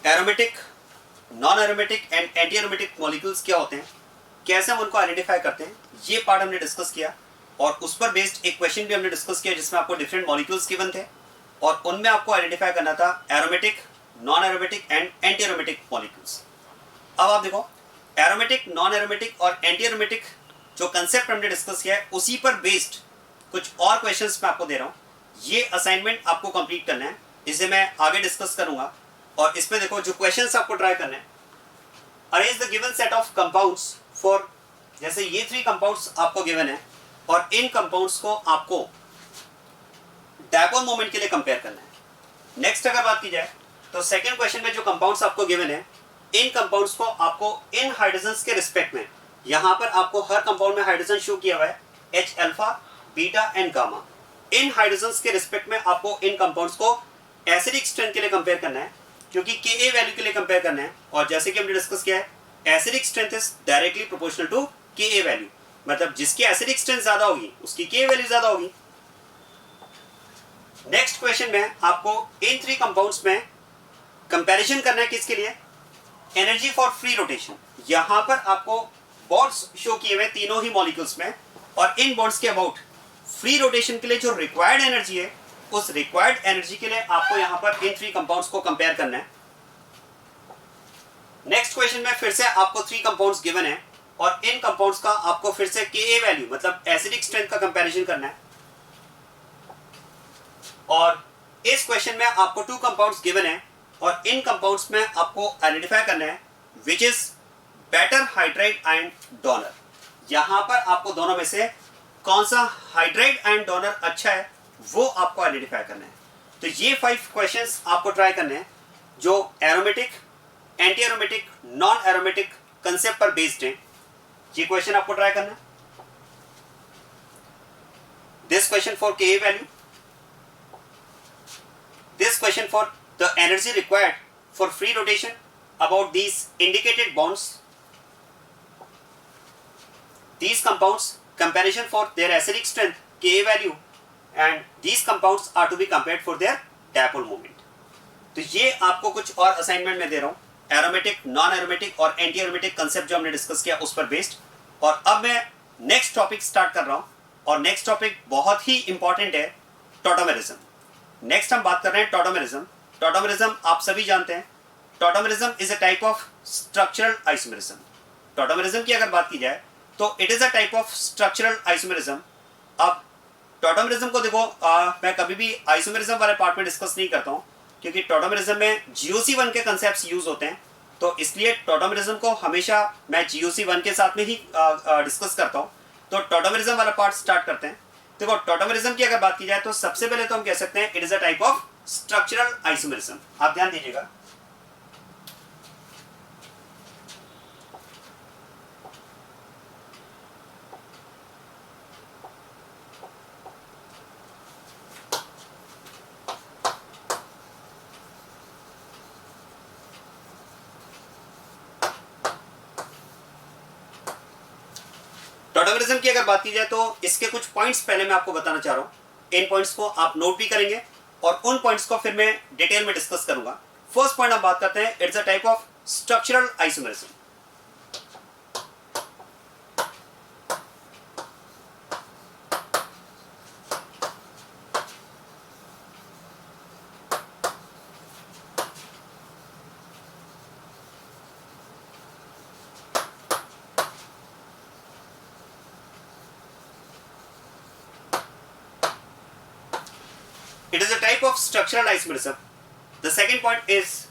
Aromatic, non aromatic and anti aromatic molecules क्या होते हैं, कैसे हम उनको आइडेंटिफाई करते हैं, ये पार्ट हमने डिस्कस किया। और उस पर बेस्ड एक क्वेश्चन भी हमने डिस्कस किया जिसमें आपको डिफरेंट मॉलिक्यूल्स गिवन थे और उनमें आपको आइडेंटिफाई करना था aromatic, non aromatic and anti aromatic molecules. अब आप देखो, एरोमेटिक, नॉन एरोमेटिक और एंटी एरोमेटिक जो कंसेप्ट हमने डिस्कस किया है उसी पर बेस्ड कुछ और क्वेश्चंस मैं आपको दे रहा हूँ। ये असाइनमेंट आपको कंप्लीट करना है, इसे मैं आगे डिस्कस करूंगा। और इसमें देखो जो क्वेश्चंस आपको ट्राई करने हैं, arrange the given set of compounds for, जैसे ये 3 कंपाउंड्स आपको गिवन है और इन कंपाउंड्स को आपको डायपोल मोमेंट के लिए कंपेयर करना है। नेक्स्ट अगर बात की जाए तो सेकंड क्वेश्चन में जो कंपाउंड्स आपको गिवन है, इन कंपाउंड्स को आपको इन हाइड्रोजन्स के रिस्पेक्ट में, यहां पर आपको हर कंपाउंड में हाइड्रोजन शो किया हुआ है, H alpha, beta and gamma. In hydrogens के रिस्पेक्ट में आपको इन कंपाउंड्स को एसिडिक स्ट्रेंथ के लिए कंपेयर करना है, क्योंकि Ka वैल्यू के लिए कंपेयर करना है। और जैसे कि हमने डिस्कस किया है, acidic strength is directly proportional to Ka value, मतलब जिसकी एसिडिक स्ट्रेंथ ज्यादा होगी उसकी Ka वैल्यू ज्यादा होगी। नेक्स्ट क्वेश्चन में आपको इन 3 कंपाउंड्स में कंपैरिजन करना है, किसके लिए, एनर्जी फॉर फ्री रोटेशन। यहां पर आपको बॉन्ड्स शो किए हुए तीनों ही मॉलिक्यूल्स में, और इन बॉन्ड्स के अबाउट फ्री रोटेशन के लिए जो रिक्वायर्ड एनर्जी है, उस रिक्वायर्ड एनर्जी के लिए आपको यहां पर इन 3 कंपाउंड्स को कंपेयर करना है। नेक्स्ट क्वेश्चन में फिर से आपको 3 कंपाउंड्स गिवन है और इन कंपाउंड्स का आपको फिर से Ka वैल्यू मतलब एसिडिक स्ट्रेंथ का कंपैरिजन करना है। और इस क्वेश्चन में आपको 2 कंपाउंड्स गिवन है और इन कंपाउंड्स में आपको आइडेंटिफाई करना है which is better hydride and donor. यहां पर आपको दोनों में से कौन सा हाइड्राइड एंड डोनर अच्छा है वो आपको आइडेंटिफाई करना है। तो ये 5 क्वेश्चंस आपको ट्राई करने हैं जो aromatic, anti aromatic, non aromatic concept पर बेस्ड हैं। ये क्वेश्चन आपको ट्राई करना है। This question for Ka value, this question for the energy required for free rotation about these indicated bonds, these compounds, comparison for their acidic strength Ka value, and these compounds are to be compared for their dipole moment। तो ये आपको कुछ और assignment में दे रहा हूँ, aromatic, non aromatic और anti aromatic concept जो हमने डिस्कस किया उस पर बेस्ड। और अब मैं नेक्स्ट टॉपिक स्टार्ट कर रहा हूँ और नेक्स्ट टॉपिक बहुत ही इंपॉर्टेंट है, टॉटोमेरिज्म। नेक्स्ट हम बात कर रहे हैं टॉटोमेरिज्म। टॉटोमेरिज्म आप सभी जानते हैं, tautomerism is a type of structural isomerism. Tautomerism की अगर बात की जाए तो it is a type of structural isomerism. अब टॉटोमेरिज्म को देखो, मैं कभी भी आइसोमेरिज्म वाले पार्ट में डिस्कस नहीं करता हूँ क्योंकि टॉटोमेरिज्म में GOC1 के कंसेप्ट्स यूज होते हैं, तो इसलिए टॉटोमेरिज्म को हमेशा मैं GOC1 के साथ में ही डिस्कस करता हूँ। तो टॉटोमेरिज्म वाला पार्ट स्टार्ट करते हैं। देखो, टॉटोमेरिज्म की अगर बात की जाए तो सबसे पहले तो हम कह सकते हैं it is a type of structural isomerism. आप ध्यान दीजिएगा, टॉटोमेरिज्म की अगर बात की जाए तो इसके कुछ पॉइंट्स पहले मैं आपको बताना चाह रहा हूं। इन पॉइंट्स को आप नोट भी करेंगे और उन पॉइंट्स को फिर मैं डिटेल में डिस्कस करूंगा। फर्स्ट पॉइंट हम बात करते हैं, it's a type of structural isomerism. It is a type of structural isomerism. The second point is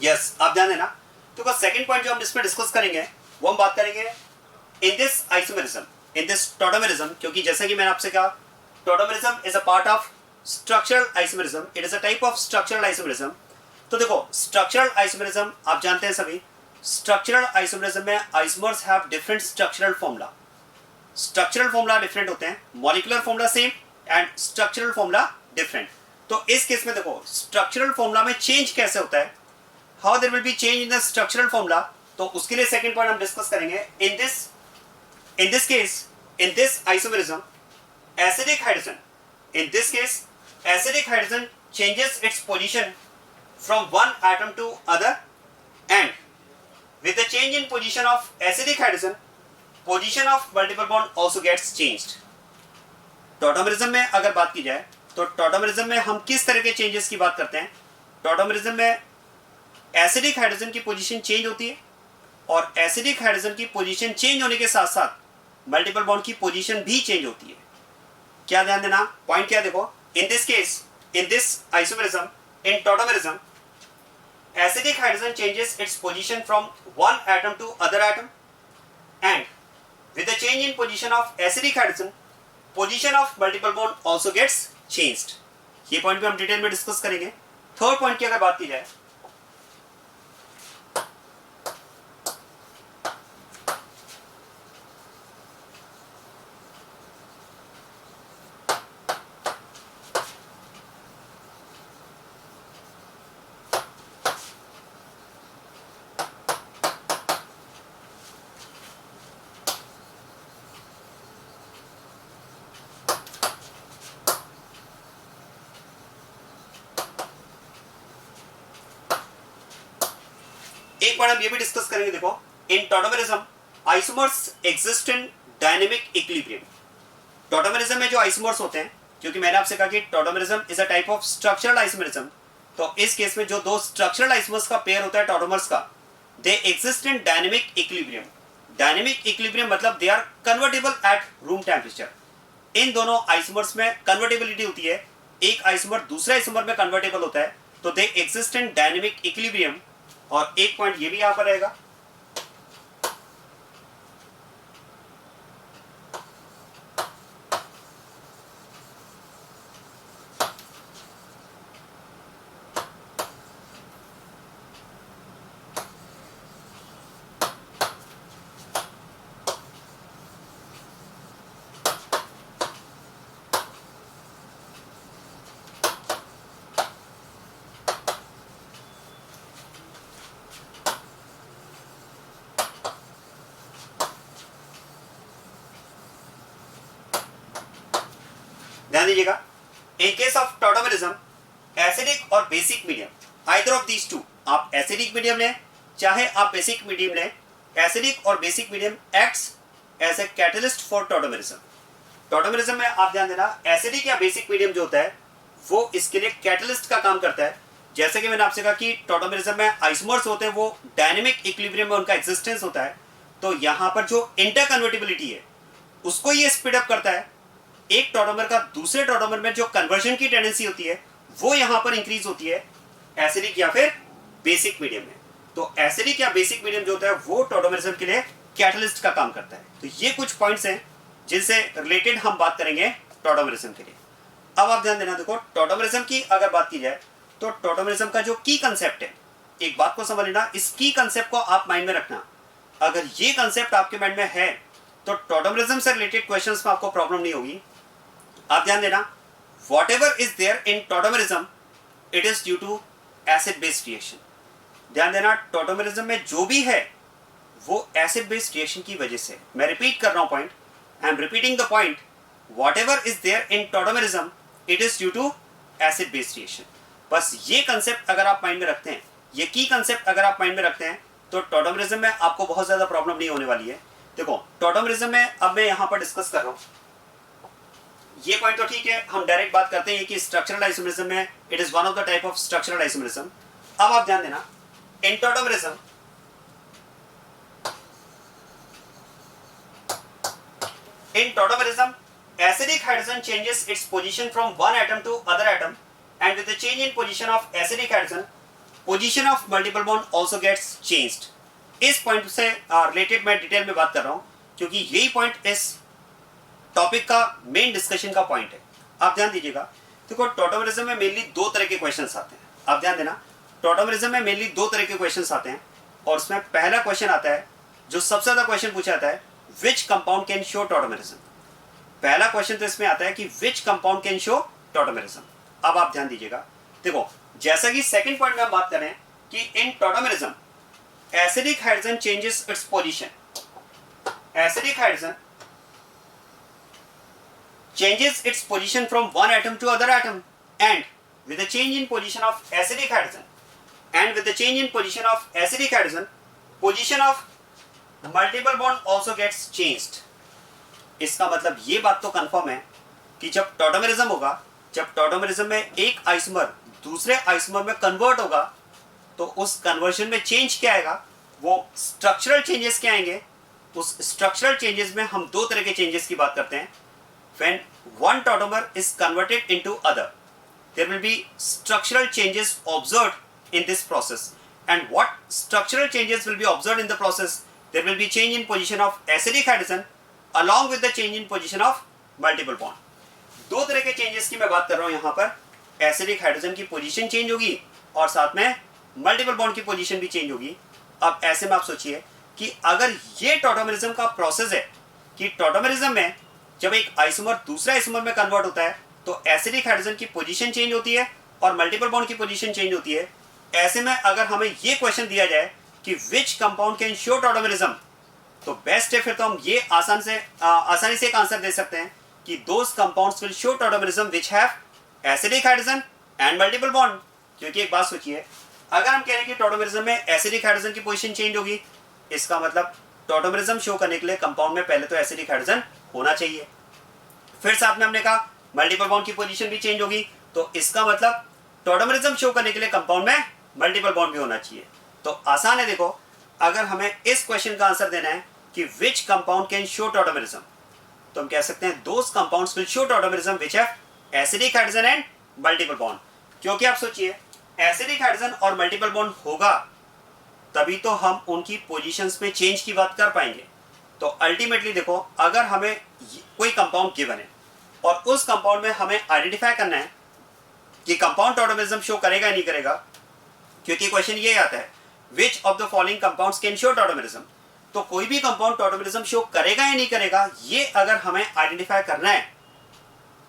yes, आप ध्यान देना। तो सेकंड पॉइंट जो हम इसमें डिस्कस करेंगे वो हम बात करेंगे in this isomerism, in this tautomerism, क्योंकि जैसा कि मैंने आपसे कहा tautomerism is a part of structural isomerism, it is a type of structural isomerism. तो देखो स्ट्रक्चरल आइसोमेरिज्म आप जानते हैं सभी, स्ट्रक्चरल आइसोमेरिज्म में isomers have different structural formula. Structural formula different होते हैं, molecular formula same and structural formula different. तो इस केस में देखो स्ट्रक्चरल फॉर्मूला में चेंज कैसे होता है, how there will be change in the structural formula, तो उसके लिए सेकंड पॉइंट हम डिस्कस करेंगे। In this case, in this isomerism acidic hydrogen, in this case acidic hydrogen changes its position from one atom to other, and with the change in position of acidic hydrogen position of multiple bond also gets changed। Tautomerism में अगर बात की जाए तो tautomerism में हम किस तरह के चेंजेस की बात करते हैं। टॉटोमेरिज्म में एसिडिक हाइड्रोजन की पोजीशन चेंज होती है और एसिडिक हाइड्रोजन की पोजीशन चेंज होने के साथ साथ मल्टीपल बॉन्ड की पोजीशन भी चेंज होती है। क्या ध्यान देना, पॉइंट क्या देखो, in this case, in this isomerism, in tautomerism acidic hydrogen changes its position from one atom to other atom, and with the change in position of acidic hydrogen position of multiple bond also gets changed. ये point भी हम detail में discuss करेंगे। Third point की अगर बात की जाए, एक बार हम ये भी डिस्कस करेंगे। देखो in tautomerism isomers exist in dynamic equilibrium. Tautomerism में जो आइसोमर्स होते हैं, क्योंकि मैंने आपसे कहा कि tautomerism is a type of structural isomerism, तो इस केस में जो दो स्ट्रक्चरल आइसोमर्स का पेयर होता है टॉटोमर्स का, they exist in dynamic equilibrium. Dynamic equilibrium मतलब they are convertible at room temperature. इन दोनों आइसोमर्स में कन्वर्टेबिलिटी होती है, एक आइसोमर दूसरे आइसोमर में कन्वर्टेबल होता है, तो दे एग्जिस्ट इन डायनेमिक इक्विलिब्रियम। और एक पॉइंट ये भी यहां पर रहेगा, ध्यान दीजिएगा। In case of tautomerism acidic और basic medium, either of these two, आप एसिडिक मीडियम लें चाहे आप बेसिक मीडियम लें, एसिडिक और basic medium acts as a catalyst for tautomerism. Tautomerism में आप ध्यान देना एसिडिक या बेसिक मीडियम जो होता है वो इसके लिए कैटलिस्ट का काम करता है। जैसे कि मैंने आपसे कहा कि टॉटोमेरिज्म में आइसोमर्स होते हैं वो डायनेमिक इक्विलिब्रियम में उनका एग्जिस्टेंस होता है, तो यहाँ पर जो इंटरकन्वर्टिबिलिटी है उसको ये स्पीड अप करता है। एक टॉटोमर का दूसरे टॉटोमर में जो कन्वर्जन की टेंडेंसी होती है वो यहाँ पर इंक्रीज होती है एसिडिक या फिर बेसिक मीडियम में। तो एसिडिक या बेसिक मीडियम जो होता है वो टॉटोमेरिज्म के लिए कैटलिस्ट का काम करता है। तो ये कुछ पॉइंट्स हैं जिनसे रिलेटेड हम बात करेंगे टॉटोमेरिज्म के लिए। अब आप ध्यान देना, देखो टॉटोमेरिज्म की अगर बात की जाए तो टॉटोमेरिज्म का जो की कंसेप्ट है, एक बात को समझ लेना, इस की कंसेप्ट को आप माइंड में रखना। अगर ये कंसेप्ट आपके माइंड में है तो टॉटोमेरिज्म से रिलेटेड क्वेश्चंस में आपको प्रॉब्लम नहीं होगी। आप ध्यान देना, whatever is there in tautomerism, it is due to acid based reaction। ध्यान देना टॉटोमेरिज्म में जो भी है वो एसिड बेस्ड रिएक्शन की वजह से। मैं रिपीट कर रहा हूं point, I am repeating the point, whatever is there in tautomerism, it is due to acid based reaction। बस ये कंसेप्ट अगर आप माइंड में रखते हैं, ये की कंसेप्ट अगर आप माइंड में रखते हैं तो टॉटोमेरिज्म में आपको बहुत ज्यादा प्रॉब्लम नहीं होने वाली है। देखो टॉटोमेरिज्म में अब मैं यहां पर डिस्कस कर रहा हूं, ये पॉइंट तो ठीक है, हम डायरेक्ट बात करते हैं कि स्ट्रक्चरल आइसोमेरिज्म में it is one of the type of structural isomerism. अब आप ध्यान देना, इन tautomerism acidic hydrogen changes its position from one atom to other atom, and with the change in position of acidic hydrogen position of multiple bond also gets changed. इस point से related मैं detail में बात कर रहा हूं क्योंकि यही पॉइंट इस टॉपिक का मेन डिस्कशन का पॉइंट है। आप ध्यान दीजिएगा, देखो टॉटोमेरिज्म में मेनली दो तरह के क्वेश्चंस आते हैं। आप ध्यान देना, टॉटोमेरिज्म में मेनली दो तरह के क्वेश्चंस आते हैं और उसमें पहला क्वेश्चन आता है जो सबसे ज्यादा क्वेश्चन पूछा जाता है, विच कंपाउंड कैन शो टॉटोमेरिज्म। पहला क्वेश्चन तो इसमें आता है कि which compound can show tautomerism. अब आप ध्यान दीजिएगा, देखो जैसा कि सेकंड पॉइंट में हम बात कर रहे हैं कि in tautomerism acidic hydrogen changes its position. Acidic hydrogen changes its position from one atom to other atom, and with the change in position of acidic hydrogen position of multiple bond also gets changed। इसका मतलब ये बात तो confirm है कि जब tautomerism होगा, जब टॉटोमेरिज्म में एक आइसोमर दूसरे आइसोमर में कन्वर्ट होगा तो उस कन्वर्जन में चेंज क्या आएगा, वो स्ट्रक्चरल चेंजेस क्या आएंगे। उस स्ट्रक्चरल चेंजेस में हम दो तरह के चेंजेस की बात करते हैं। When one tautomer is converted into other, there will be structural changes observed in this process. And what structural changes will be observed in the process? There will be change in position of acidic hydrogen along with the change in position of multiple bond. दो तरह के changes की मैं बात कर रहा हूँ यहाँ पर। एसिडिक हाइड्रोजन की पोजीशन चेंज होगी और साथ में मल्टीपल बॉन्ड की पोजीशन भी चेंज होगी। अब ऐसे में आप सोचिए कि अगर ये टॉटोमेरिज्म का प्रोसेस है कि टॉटोमेरिज्म में जब एक आइसोमर दूसरा आइसोमर में कन्वर्ट होता है तो एसिडिक हाइड्रोजन की पोजीशन चेंज होती है और मल्टीपल बॉन्ड की पोजीशन चेंज होती है। ऐसे में अगर हमें ये क्वेश्चन दिया जाए कि which compound can show tautomerism, तो बेस्ट है फिर तो हम ये आसानी से एक आंसर दे सकते हैं कि those compounds will show tautomerism which have acidic hydrogen and multiple bond. क्योंकि एक बात सोचिए, अगर हम कह रहे हैं कि टॉटोमेरिज्म में एसिडिक हाइड्रोजन की पोजीशन चेंज होगी, इसका मतलब टॉटोमेरिज्म शो करने के लिए कंपाउंड में पहले तो एसिडिक हाइड्रोजन होना चाहिए। फिर साथ में हमने कहा मल्टीपल बॉन्ड की पोजीशन भी चेंज होगी, तो इसका मतलब टॉटोमेरिज्म शो करने के लिए कंपाउंड में मल्टीपल बॉन्ड भी होना चाहिए। तो आसान है, देखो अगर हमें इस क्वेश्चन का आंसर देना है कि which compound can show tautomerism, तो हम कह सकते हैं those compounds will show tautomerism which have acidic hydrogen and multiple bond. क्योंकि आप सोचिए एसिडिक हाइड्रोजन और मल्टीपल बॉन्ड होगा तभी तो हम उनकी पोजीशंस में चेंज की बात कर पाएंगे। तो अल्टीमेटली देखो, अगर हमें कोई कंपाउंड गिवन है और उस कंपाउंड में हमें आइडेंटिफाई करना है कि कंपाउंड टॉटोमेरिज्म शो करेगा या नहीं करेगा, क्योंकि क्वेश्चन ये आता है which of the following compounds can show tautomerism, तो कोई भी कंपाउंड टॉटोमेरिज्म शो करेगा या नहीं करेगा ये अगर हमें आइडेंटिफाई करना है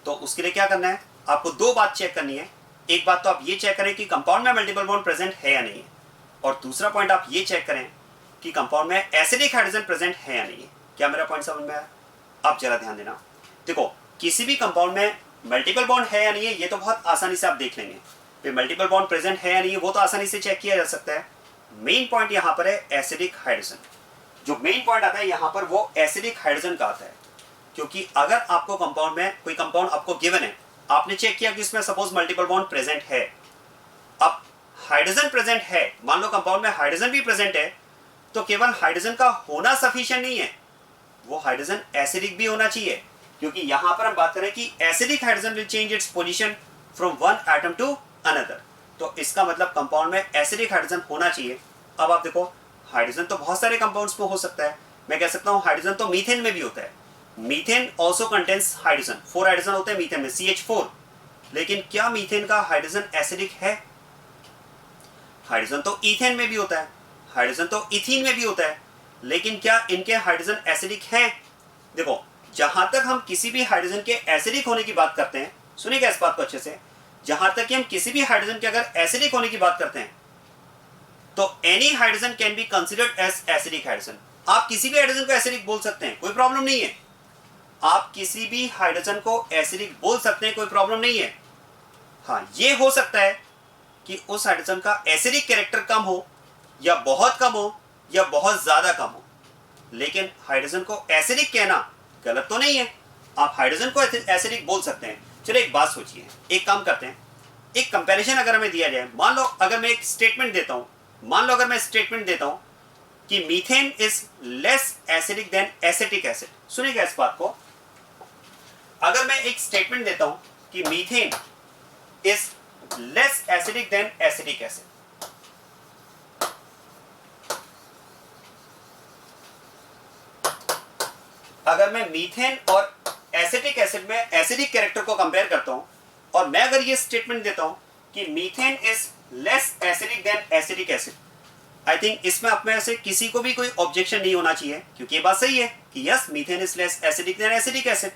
तो उसके लिए क्या करना है, आपको दो बात चेक करनी है। एक बात तो आप ये चेक करें कि कंपाउंड में मल्टीपल बॉन्ड प्रेजेंट है या नहीं है, और दूसरा पॉइंट आप ये चेक करें कि कंपाउंड में एसिडिक हाइड्रोजन प्रेजेंट है या नहीं है। क्या मेरा पॉइंट समझ में आया? आप जरा ध्यान देना, देखो किसी भी कंपाउंड में मल्टीपल बॉन्ड है या नहीं है ये तो बहुत आसानी से आप देख लेंगे। फिर मल्टीपल बॉन्ड प्रेजेंट है या नहीं है वो तो आसानी से चेक किया जा सकता है। मेन पॉइंट यहाँ पर है एसिडिक हाइड्रोजन। जो मेन पॉइंट आता है यहाँ पर वो एसिडिक हाइड्रोजन का आता है, क्योंकि अगर आपको कंपाउंड में कोई कंपाउंड आपको गिवन है, आपने चेक किया कि इसमें सपोज मल्टीपल बॉन्ड प्रेजेंट है, अब हाइड्रोजन प्रेजेंट है, मान लो कंपाउंड में हाइड्रोजन भी प्रेजेंट है, तो केवल हाइड्रोजन का होना सफिशिएंट नहीं है, वो हाइड्रोजन एसिडिक भी होना चाहिए। क्योंकि यहां पर हम बात करें कि acidic hydrogen will change its position from one atom to another, तो इसका मतलब कंपाउंड में एसिडिक हाइड्रोजन होना चाहिए। अब आप देखो हाइड्रोजन तो बहुत सारे कंपाउंड्स में हो सकता है, मैं कह सकता हूं हाइड्रोजन तो मीथेन में भी होता है। Methane also contains hydrogen, 4 hydrogen होते हैं मीथेन में, CH4। लेकिन क्या मीथेन का हाइड्रोजन एसिडिक है? हाइड्रोजन तो ईथेन में भी होता है, हाइड्रोजन तो इथीन में भी होता है, लेकिन क्या इनके हाइड्रोजन एसिडिक है? देखो जहां तक हम किसी भी हाइड्रोजन के एसिडिक होने की बात करते हैं, सुनिएगा इस बात को अच्छे से, जहां तक कि हम किसी भी हाइड्रोजन के अगर एसिडिक होने की बात करते हैं तो any hydrogen can be considered as acidic hydrogen. आप किसी भी हाइड्रोजन को एसिडिक बोल सकते हैं, कोई प्रॉब्लम नहीं है। आप किसी भी हाइड्रोजन को एसिडिक बोल सकते हैं, कोई प्रॉब्लम नहीं है। हाँ, ये हो सकता है कि उस हाइड्रोजन का एसिडिक कैरेक्टर कम हो या बहुत कम हो या बहुत ज्यादा कम हो, लेकिन हाइड्रोजन को एसिडिक कहना गलत तो नहीं है। आप हाइड्रोजन को एसिडिक बोल सकते हैं। चलो एक बात सोचिए, एक काम करते हैं, एक कंपैरिजन अगर हमें दिया जाए, मान लो अगर मैं एक स्टेटमेंट देता हूं, मान लो अगर मैं स्टेटमेंट देता हूं कि methane is less acidic then acetic acid. सुनिएगा इस बात को, अगर मैं एक स्टेटमेंट देता हूं कि methane is less acidic then acetic acid, अगर मैं मीथेन और एसिटिक एसिड में एसिडिक कैरेक्टर को कंपेयर करता हूं और मैं अगर ये स्टेटमेंट देता हूं कि methane is less acidic then acidic acid, I think इसमें आप में से किसी को भी कोई ऑब्जेक्शन नहीं होना चाहिए, क्योंकि ये बात सही है कि yes methane is less acidic then acidic acid.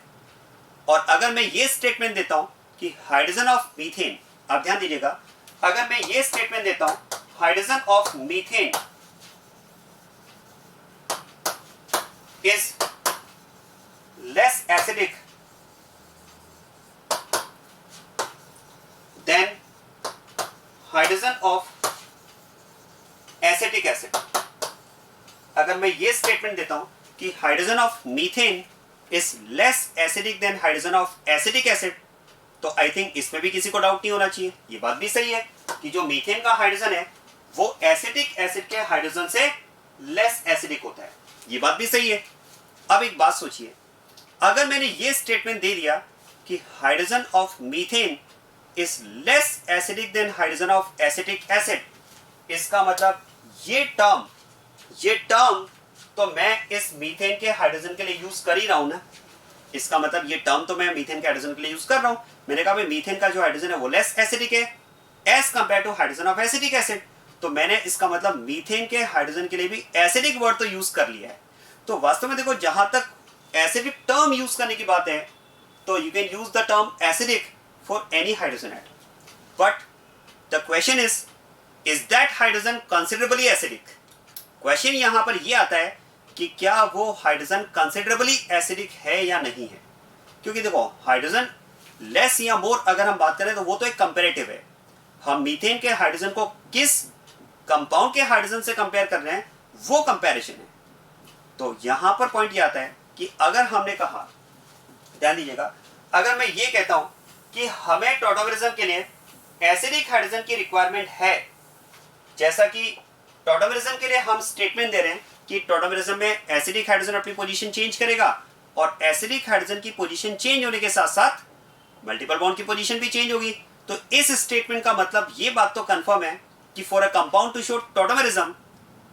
और अगर मैं ये स्टेटमेंट देता हूं कि हाइड्रोजन ऑफ मीथेन, आप ध्यान दीजिएगा, अगर मैं ये स्टेटमेंट देता हूं hydrogen of methane is less acidic then hydrogen of acetic acid, अगर मैं ये स्टेटमेंट देता हूं कि hydrogen of methane is less acidic then hydrogen of acetic acid, तो आई थिंक इसमें भी किसी को डाउट नहीं होना चाहिए। ये बात भी सही है कि जो मीथेन का हाइड्रोजन है वो एसिटिक एसिड के हाइड्रोजन से लेस एसिडिक होता है। ये बात भी सही है। अब एक बात सोचिए, अगर मैंने ये स्टेटमेंट दे दिया कि hydrogen of methane is less acidic then hydrogen of acetic acid, इसका मतलब ये टर्म तो मैं इस मीथेन के हाइड्रोजन के लिए यूज कर ही रहा हूं ना। इसका मतलब ये टर्म तो मैं मीथेन के हाइड्रोजन के लिए यूज कर रहा हूं। मैंने कहा भाई मीथेन का जो हाइड्रोजन है वो लेस एसिडिक है as compare to hydrogen of acidic acid, तो मैंने इसका मतलब मीथेन के हाइड्रोजन के लिए भी एसिडिक वर्ड तो यूज कर लिया है। तो वास्तव में देखो, जहां तक एसिडिक टर्म यूज करने की बात है तो you can use the term acidic for any hydrogen atom, but the question is that hydrogen considerably acidic. Question यहां पर यह आता है कि क्या वो हाइड्रोजन कंसिडरेबली एसिडिक है या नहीं है, क्योंकि देखो हाइड्रोजन लेस या मोर अगर हम बात करें तो वो तो एक कंपैरेटिव है। हम मीथेन के हाइड्रोजन को किस कंपाउंड के हाइड्रोजन से कंपेयर कर रहे हैं वो कंपैरिजन है। तो यहां पर पॉइंट ये आता है कि अगर हमने कहा, ध्यान दीजिएगा, अगर मैं ये कहता हूं कि हमें टॉटोमेरिज्म के लिए एसिडिक हाइड्रोजन की रिक्वायरमेंट है, जैसा कि टॉटोमेरिज्म के लिए हम स्टेटमेंट दे रहे हैं कि टॉटोमेरिज्म में एसिडिक हाइड्रोजन अपनी पोजीशन चेंज करेगा और एसिडिक हाइड्रोजन की पोजीशन चेंज होने के साथ साथ मल्टीपल बॉन्ड की पोजीशन भी चेंज होगी। तो इस स्टेटमेंट का मतलब ये बात तो कंफर्म है कि for a compound to show tautomerism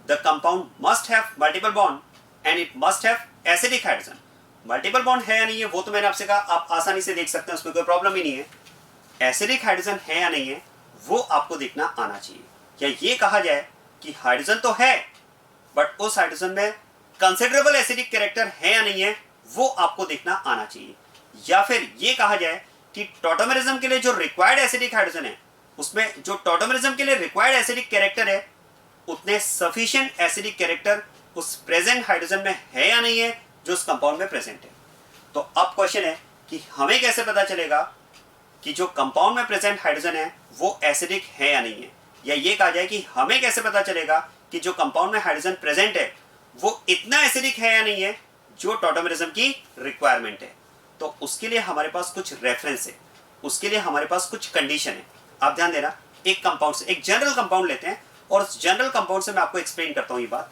the compound must have multiple bond and it must have acidic hydrogen. Multiple bond है या नहीं है वो तो मैंने आपसे कहा, आप आसानी से देख सकते हैं, उसमें कोई प्रॉब्लम ही नहीं है। एसिडिक हाइड्रोजन है या नहीं है वो आपको देखना आना चाहिए। या ये कहा जाए कि हाइड्रोजन तो है बट उस हाइड्रोजन में कंसिडरेबल एसिडिक कैरेक्टर है या नहीं है वो आपको देखना आना चाहिए। या फिर ये कहा जाए कि टॉटोमेरिज्म के लिए जो रिक्वायर्ड एसिडिक हाइड्रोजन है उसमें जो टॉटोमेरिज्म के लिए रिक्वायर्ड एसिडिक कैरेक्टर है उतने सफिशिएंट एसिडिक कैरेक्टर उस प्रेजेंट हाइड्रोजन में है या नहीं है जो उस कंपाउंड में प्रेजेंट है। तो अब क्वेश्चन है कि हमें कैसे पता चलेगा कि जो कंपाउंड में प्रेजेंट हाइड्रोजन है वो एसिडिक है या नहीं है, या ये कहा जाए कि हमें कैसे पता चलेगा कि जो कंपाउंड में हाइड्रोजन प्रेजेंट है वो इतना एसिडिक है या नहीं है जो टॉटोमेरिज्म की रिक्वायरमेंट है। तो उसके लिए हमारे पास कुछ रेफरेंस है, उसके लिए हमारे पास कुछ कंडीशन है। आप ध्यान देना, एक कंपाउंड से एक जनरल कंपाउंड लेते हैं और उस जनरल कंपाउंड से मैं आपको एक्सप्लेन करता हूं ये बात।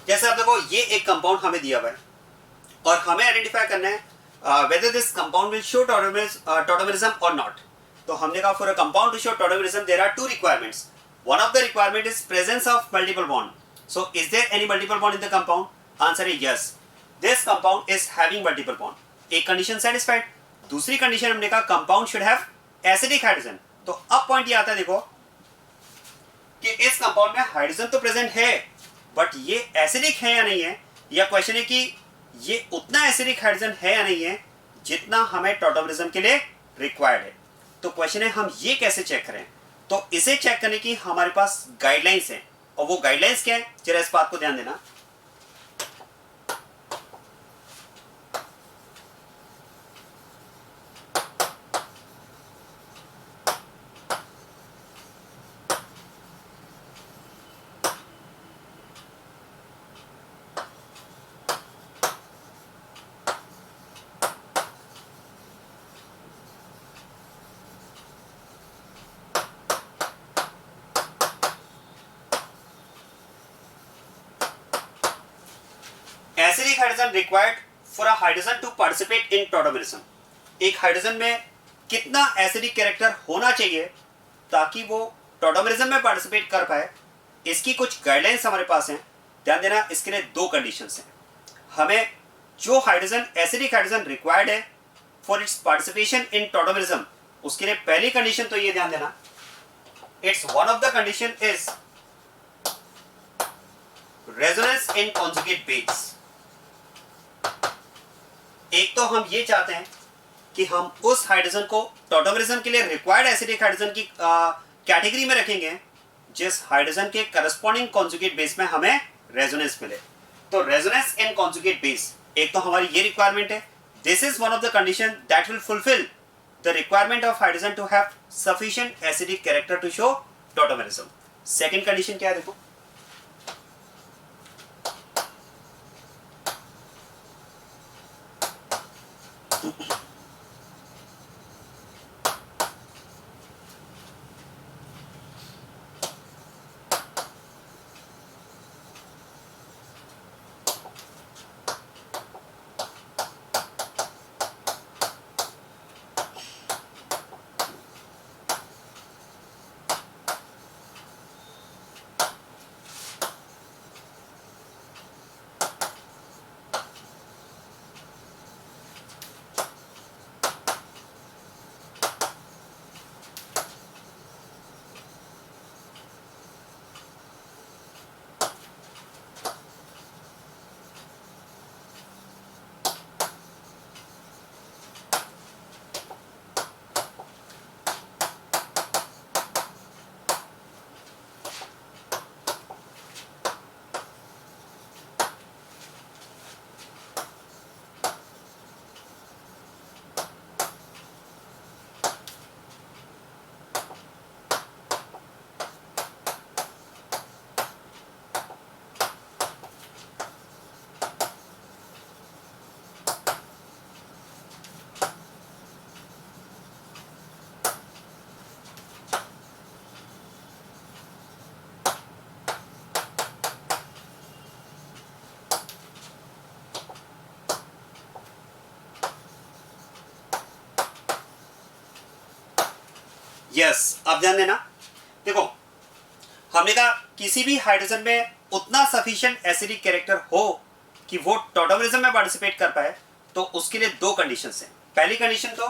जैसे आप देखो, ये एक कंपाउंड हमें दिया हुआ है और हमें आइडेंटिफाई करना है whether this compound will show tautomerism or not। तो हमने कहा for a compound to show tautomerism there are two requirements। One of the requirement is presence of multiple bond। So is there any multiple bond in the compound? Answer is yes, this compound is having multiple bond। एक condition satisfied। दूसरी condition हमने कहा compound should have acidic hydrogen। तो अब point ये आता है देखो कि इस कंपाउंड में हाइड्रोजन तो प्रेजेंट है बट ये एसिडिक है या नहीं है, या क्वेश्चन है कि ये उतना एसिडिक हाइड्रोजन है या नहीं है जितना हमें टॉटोमेरिज्म के लिए रिक्वायर्ड है। तो क्वेश्चन है हम ये कैसे चेक करें। तो इसे चेक करने की हमारे पास गाइडलाइंस है और वो गाइडलाइंस क्या है, जरा इस बात को ध्यान देना। Acidic hydrogen required for a hydrogen to participate in tautomerism. एक हाइड्रोजन में कितना एसिडिक कैरेक्टर होना चाहिए ताकि वो टॉडोमेरिज्म में पार्टिसिपेट कर पाए, इसकी कुछ गाइडलाइंस हमारे पास हैं। ध्यान देना, इसके लिए दो कंडीशंस हैं। हमें जो हाइड्रोजन एसिडिक हाइड्रोजन रिक्वायर्ड है फॉर इट्स पार्टिसिपेशन इन टॉडोमेरिज्म, उसके लिए पहली कंडीशन तो ये ध्यान देना, it's one of the condition is resonance in conjugate base. एक तो हम ये चाहते हैं कि हम उस हाइड्रोजन को टॉडोमेरिज्म के लिए रिक्वायर्ड एसिडिक हाइड्रोजन की कैटेगरी में रखेंगे जिस हाइड्रोजन के करस्पॉन्डिंग कॉन्जुगेट बेस में हमें रेजोनेंस मिले। तो रेजोनेंस इन कॉन्जुगेट बेस एक तो हमारी ये रिक्वायरमेंट है। This is one of the condition that will fulfil the requirement of hydrogen to have sufficient acidic character to show tautomerism. Second condition क्या है देखो, यस अब ध्यान देना, देखो हमने कहा किसी भी हाइड्रोजन में उतना सफिशिएंट एसिडिक कैरेक्टर हो कि वो टॉडोमेरिज्म में पार्टिसिपेट कर पाए, तो उसके लिए दो कंडीशंस हैं। पहली कंडीशन तो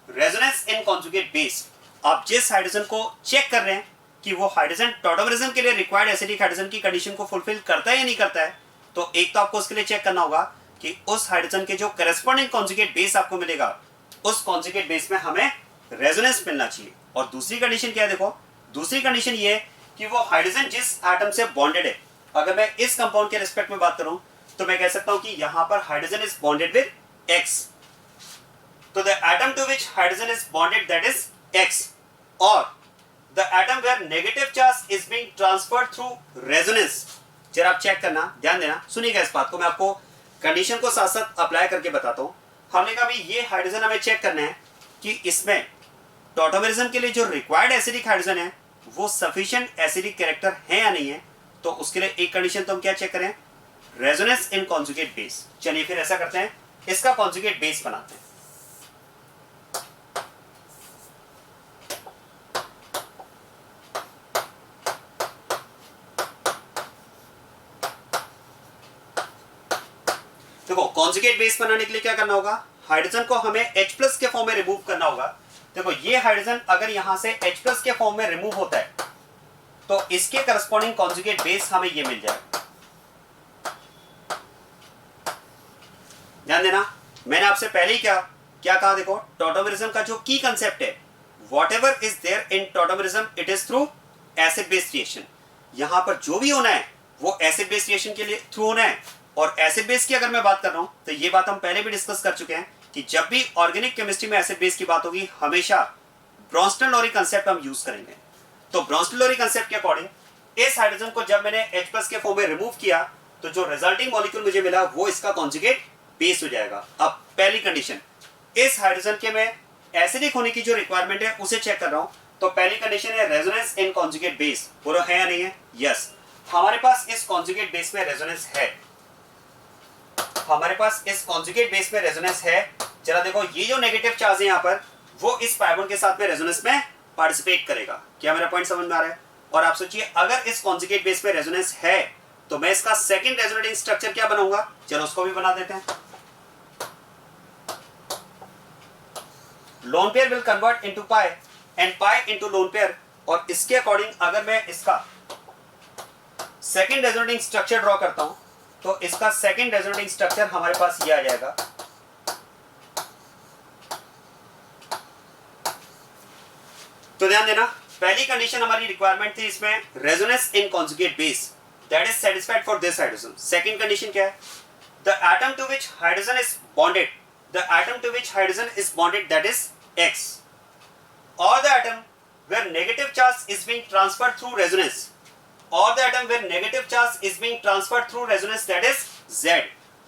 रेजोनेंस इन कॉन्जुगेट बेस। आप जिस हाइड्रोजन को चेक कर रहे हैं कि वो हाइड्रोजन टॉडोमेरिज्म के लिए रिक्वायर्ड एसिडिक हाइड्रोजन की कंडीशन को फुलफिल करता है या नहीं करता है, तो एक तो आपको उसके लिए चेक करना होगा कि उस हाइड्रोजन के जो करस्पॉन्डिंग कॉन्जुगेट बेस आपको मिलेगा, उस कॉन्जुगेट बेस में हमें रेजोनेंस मिलना चाहिए। और दूसरी कंडीशन क्या है देखो, दूसरी कंडीशन ये कि वो हाइड्रोजन जिस एटम से बॉन्डेड है, अगर मैं इस कंपाउंड के रिस्पेक्ट में बात करूं तो मैं कह सकता हूं कि यहां पर hydrogen is bonded with X, तो the atom to which hydrogen is bonded that is X, और the atom where negative charge is being transferred through resonance. जरा आप चेक करना, ध्यान देना, सुनिएगा इस बात को, मैं आपको कंडीशन को साथ साथ अप्लाई करके बताता हूं। हमने कहा भी ये हाइड्रोजन हमें चेक करना है कि इसमें टॉडोमेरिज्म के लिए जो रिक्वायर्ड एसिडिक हाइड्रोजन है वो सफिशिएंट एसिडिक कैरेक्टर है या नहीं है। तो उसके लिए एक कंडीशन तो हम क्या चेक करें, रेजोनेंस इन कॉन्जुगेट बेस। चलिए फिर ऐसा करते हैं, इसका कॉन्जुगेट बेस बनाते हैं। देखो कॉन्जुगेट बेस बनाने के लिए क्या करना होगा, हाइड्रोजन को हमें H+ के फॉर्म में रिमूव करना होगा। देखो ये हाइड्रोजन अगर यहां से H+ के फॉर्म में रिमूव होता है तो इसके करस्पॉन्डिंग कॉन्जुगेट बेस हमें ये मिल जाएगा। ध्यान देना, मैंने आपसे पहले ही क्या कहा, देखो टॉडोमेरिज्म का जो की कंसेप्ट है, whatever is there in tautomerism it is through acid base reaction. यहां पर जो भी होना है वो एसिड बेस रिएक्शन के लिए थ्रू होना है। और एसिड बेस की अगर मैं बात कर रहा हूं तो ये बात हम पहले भी डिस्कस कर चुके हैं कि जब भी ऑर्गेनिक केमिस्ट्री में एसिड बेस की बात होगी हमेशा ब्रोंस्टन-लॉरी कंसेप्ट हम यूज करेंगे। तो ब्रोंस्टन-लॉरी कंसेप्ट के अकॉर्डिंग इस हाइड्रोजन को जब मैंने H+ के फॉर्म में रिमूव किया तो जो रिजल्टिंग मॉलिक्यूल मुझे मिला वो इसका कॉन्जुगेट बेस हो जाएगा। अब पहली कंडीशन, इस हाइड्रोजन के में एसिडिक होने की जो रिक्वायरमेंट है उसे चेक कर रहा हूं, तो पहली कंडीशन है रेजोनेंस इन कॉन्जुगेट बेस। बोलो है या नहीं है, यस। हमारे पास इस कॉन्जुगेट बेस में रेजोनेंस है। हमारे पास इस कॉन्जुगेट बेस में रेजोनेंस है। जरा देखो ये जो नेगेटिव चार्ज है यहाँ पर वो इस pi बॉन्ड के साथ में रेजोनेंस में पार्टिसिपेट करेगा। क्या मेरा पॉइंट समझ में आ रहा है? और आप सोचिए अगर इस कॉन्जुगेट बेस में रेजोनेंस है तो मैं इसका सेकंड रेजोनेटिंग स्ट्रक्चर क्या बनाऊंगा, चलो उसको भी बना देते हैं। Lone pair will convert into pi and pi into lone pair, और इसके अकॉर्डिंग अगर मैं इसका सेकंड रेजोनेटिंग स्ट्रक्चर ड्रॉ करता हूं तो इसका सेकंड रेजोनेटिंग स्ट्रक्चर हमारे पास ये आ जाएगा। तो ध्यान देना, पहली कंडीशन हमारी रिक्वायरमेंट थी इसमें resonance in conjugate base, that is satisfied for this hydrogen. Second condition क्या है? The atom to which hydrogen is bonded, the atom to which hydrogen is bonded that is X, or the atom where negative charge is being transferred through resonance, or the atom where negative charge is being transferred through resonance that is Z।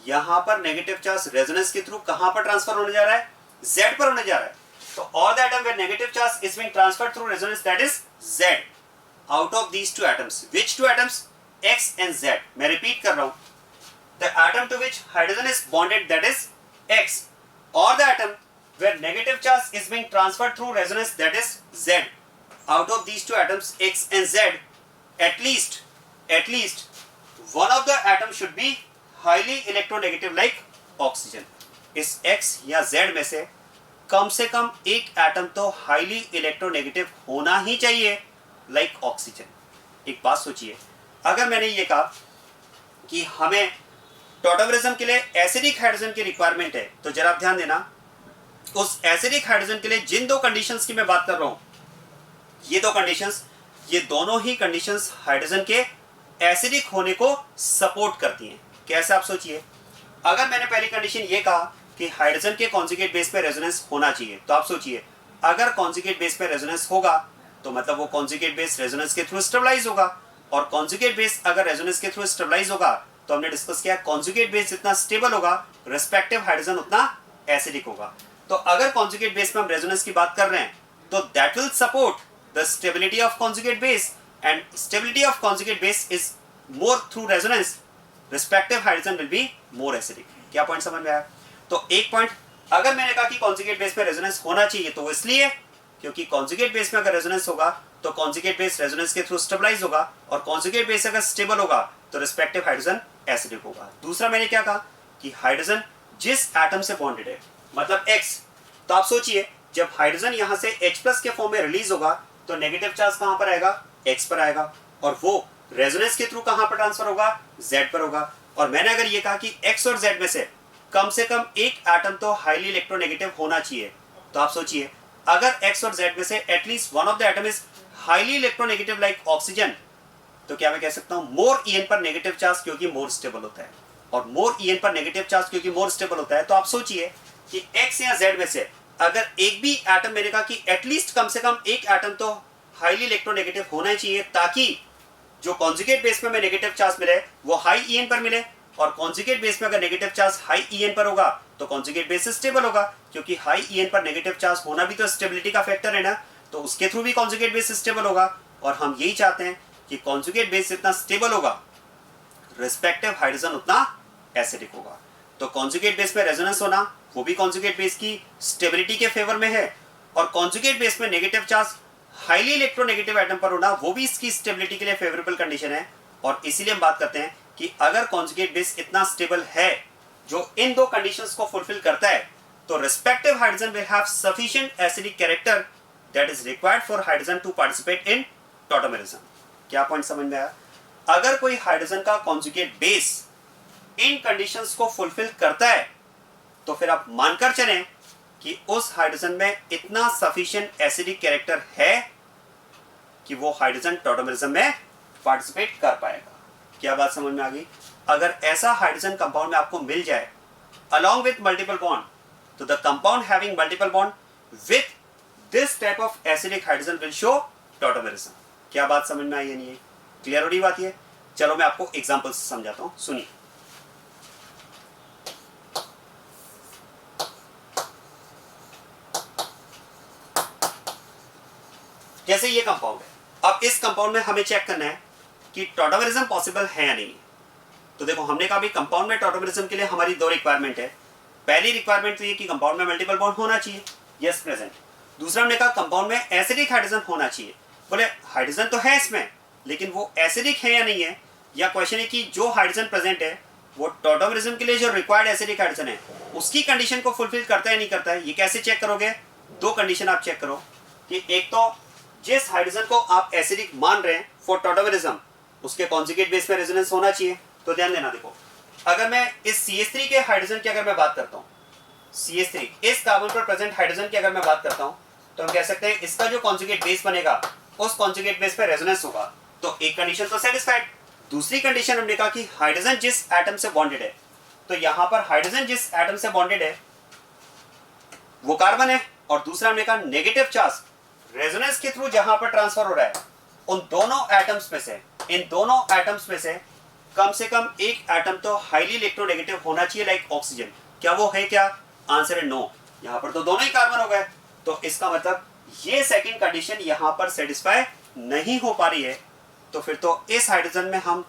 यहां पर negative charge resonance के through कहां पर transfer होने जा रहा है? Z पर होने जा रहा है। तो or the atom where negative charge is being transferred through resonance that is Z, out of these two atoms, which two atoms? X and Z। मैं रिपीट कर रहा हूं, the atom to which hydrogen is bonded that is X, or the atom where negative charge is being transferred through resonance that is Z, out of these two atoms X and Z, at least one of the atom should be highly electronegative like oxygen। इस X या Z में से कम एक atom तो highly electronegative होना ही चाहिए like oxygen. एक बात सोचिए, अगर मैंने ये कहा कि हमें टॉटमरिज्म के लिए एसिडिक हाइड्रोजन की रिक्वायरमेंट है, तो जरा आप ध्यान देना, उस एसिडिक हाइड्रोजन के लिए जिन दो कंडीशंस की मैं बात कर रहा हूं, ये दो कंडीशंस, ये दोनों ही कंडीशंस हाइड्रोजन के एसिडिक होने को सपोर्ट करती हैं। कैसे? आप सोचिए, अगर मैंने पहली कंडीशन ये कहा कि हाइड्रोजन के कॉन्जुगेट बेस पे रेजोनेंस होना चाहिए, तो आप सोचिए अगर कॉन्जुगेट बेस पे रेजोनेंस होगा तो मतलब वो कॉन्जुगेट बेस रेजोनेंस के थ्रू स्टेबलाइज होगा, और कॉन्जुगेट बेस अगर रेजोनेंस के थ्रू स्टेबलाइज होगा तो हमने डिस्कस किया कॉन्जुगेट बेस जितना स्टेबल होगा रिस्पेक्टिव हाइड्रोजन उतना एसिडिक होगा। तो अगर कॉन्जुगेट बेस में हम रेजोनेंस की बात कर रहे हैं तो that will support the stability of conjugate base, and stability of conjugate base is more through resonance, respective hydrogen will be more acidic. क्या पॉइंट समझ में आया? तो एक पॉइंट, अगर मैंने कहा कि कॉन्जुगेट बेस में रेजोनेंस होना चाहिए तो इसलिए क्योंकि कॉन्जुगेट बेस में अगर रेजोनेंस होगा तो कॉन्जुगेट बेस रेजोनेंस के थ्रू स्टेबलाइज होगा, और कॉन्जुगेट बेस अगर स्टेबल होगा तो रिस्पेक्टिव हाइड्रोजन एसिडिक होगा। दूसरा मैंने क्या कहा कि हाइड्रोजन जिस एटम से बॉन्डेड है मतलब X, तो आप सोचिए जब हाइड्रोजन यहां से H+ के फॉर्म में रिलीज होगा तो नेगेटिव चार्ज कहां पर आएगा? X पर आएगा, और वो रेजोनेंस के थ्रू कहां पर ट्रांसफर होगा? Z पर होगा। और मैंने अगर ये कहा कि X और Z में से कम एक एटम तो हाईली इलेक्ट्रोनेगेटिव होना चाहिए, तो आप सोचिए अगर X और Z में से at least one of the atom is highly electronegative like oxygen, तो क्या मैं कह सकता हूं मोर En पर नेगेटिव चार्ज क्योंकि मोर स्टेबल होता है, और मोर En पर नेगेटिव चार्ज क्योंकि मोर स्टेबल होता है। तो आप सोचिए कि X या Z में से अगर एक भी एटम, मैंने कहा कि एटलीस्ट कम से कम एक एटम तो हाईली इलेक्ट्रोनेगेटिव होना ही चाहिए ताकि जो कॉन्जुगेट बेस में नेगेटिव चार्ज मिले वो हाई En पर मिले, और कॉन्जुगेट बेस में अगर नेगेटिव चार्ज हाई En पर होगा तो कॉन्जुगेट बेस स्टेबल होगा, क्योंकि हाई En पर नेगेटिव चार्ज होना भी तो स्टेबिलिटी का फैक्टर है ना, तो उसके थ्रू भी कॉन्जुगेट बेस स्टेबल होगा। और हम यही चाहते हैं कि कॉन्जुगेट बेस जितना स्टेबल होगा रिस्पेक्टिव हाइड्रोजन उतना एसिडिक होगा। तो कॉन्जुगेट बेस में रेजोनेंस होना वो भी कॉन्जुगेट बेस की स्टेबिलिटी के फेवर में है, और कॉन्जुगेट बेस में negative charge highly electronegative atom पर होना वो भी इसकी स्टेबिलिटी के लिए फेवरेबल कंडीशन है। और इसीलिए हम बात करते हैं कि अगर कॉन्जुगेट बेस इतना स्टेबल है जो इन दो कंडीशंस को फुलफिल करता है तो respective hydrogen will have sufficient acidic character that is required for hydrogen to participate in tautomerism. क्या पॉइंट समझ में आया? अगर कोई हाइड्रोजन का कॉन्जुगेट बेस इन कंडीशंस को फुलफिल करता है तो फिर आप मानकर चलें कि उस हाइड्रोजन में इतना सफिशिएंट एसिडिक कैरेक्टर है कि वो हाइड्रोजन टॉटमरिज्म में पार्टिसिपेट कर पाएगा। क्या बात समझ में आ गई? अगर ऐसा हाइड्रोजन कंपाउंड में आपको मिल जाए along with multiple bond, तो the compound having multiple bond with this type of acidic hydrogen will show tautomerism। क्या बात समझ में आई है? नहीं है? क्लियर हो रही बात ये? चलो मैं आपको एग्जांपल से समझाता हूं, सुनिए। जैसे ये कंपाउंड है, अब इस कंपाउंड में हमें चेक करना है कि टॉटमरिज्म पॉसिबल है या नहीं। तो देखो हमने कहा भी कंपाउंड में टॉटोमेरिज्म के लिए हमारी दो रिक्वायरमेंट है। पहली रिक्वायरमेंट तो ये कि कंपाउंड में मल्टीपल बॉन्ड होना चाहिए, यस प्रेजेंट। दूसरा हमने कहा कंपाउंड में एसिडिक हाइड्रोजन होना चाहिए। बोले हाइड्रोजन तो है इसमें, लेकिन वो एसिडिक है या नहीं है, या क्वेश्चन है कि जो हाइड्रोजन प्रेजेंट है वो टॉटोमेरिज्म के लिए जो रिक्वायर्ड एसिडिक हाइड्रोजन है उसकी कंडीशन को फुलफिल करता है नहीं करता है। ये कैसे चेक करोगे? दो कंडीशन आप चेक करो कि एक तो जिस हाइड्रोजन को आप एसिडिक मान रहे हैं फॉर टॉटोमेरिज्म उसके कॉन्जुगेट बेस में रेजोनेंस होना चाहिए। तो ध्यान देना, देखो अगर मैं इस CH3 के हाइड्रोजन की अगर मैं बात करता हूँ, CH3 इस कार्बन पर प्रेजेंट हाइड्रोजन की अगर मैं बात करता हूँ, तो हम कह सकते हैं इसका जो कॉन्जुगेट बेस बनेगा उस कॉन्जुगेट बेस पे रेजोनेंस होगा। तो एक कंडीशन तो सेटिस्फाइड। दूसरी कंडीशन हमने कहा कि हाइड्रोजन जिस एटम से बॉन्डेड है, तो यहां पर हाइड्रोजन जिस एटम से बॉन्डेड है वो कार्बन है, और दूसरा हमने कहा नेगेटिव चार्ज रेजोनेंस के थ्रू जहां पर ट्रांसफर हो रहा है उन दोनों एटम्स में से, इन दोनों एटम्स में से कम एक एटम तो हाईली इलेक्ट्रोनेगेटिव होना चाहिए, लाइक ऑक्सीजन। क्या वो है? क्या आंसर है नो। यहां पर तो दोनों ही कार्बन हो गए, तो इसका मतलब ये सेकंड कंडीशन यहां पर सेटिस्फाई नहीं हो पा रही है। तो फिर तो इस हाइड्रोजन में हम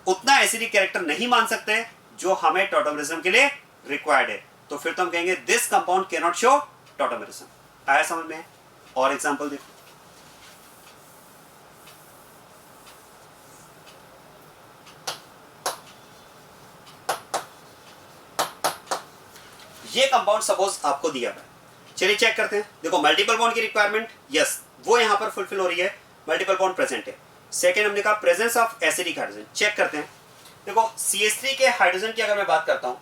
उतना एसिडिक कैरेक्टर नहीं मान सकते जो हमें टॉटोमेरिज्म के लिए रिक्वायर्ड है। तो फिर तो हम कहेंगे this compound can not show tautomerism. आया समझ में? और एग्जांपल देखो, ये कंपाउंड सपोज आपको दिया है, चलिए चेक करते हैं। देखो मल्टीपल बॉन्ड की रिक्वायरमेंट यस वो यहां पर फुलफिल हो रही है, मल्टीपल बॉन्ड प्रेजेंट है। सेकेंड हमने कहा presence of acidic hydrogen, check करते हैं। देखो CH3 के हाइड्रोजन की अगर मैं बात करता हूं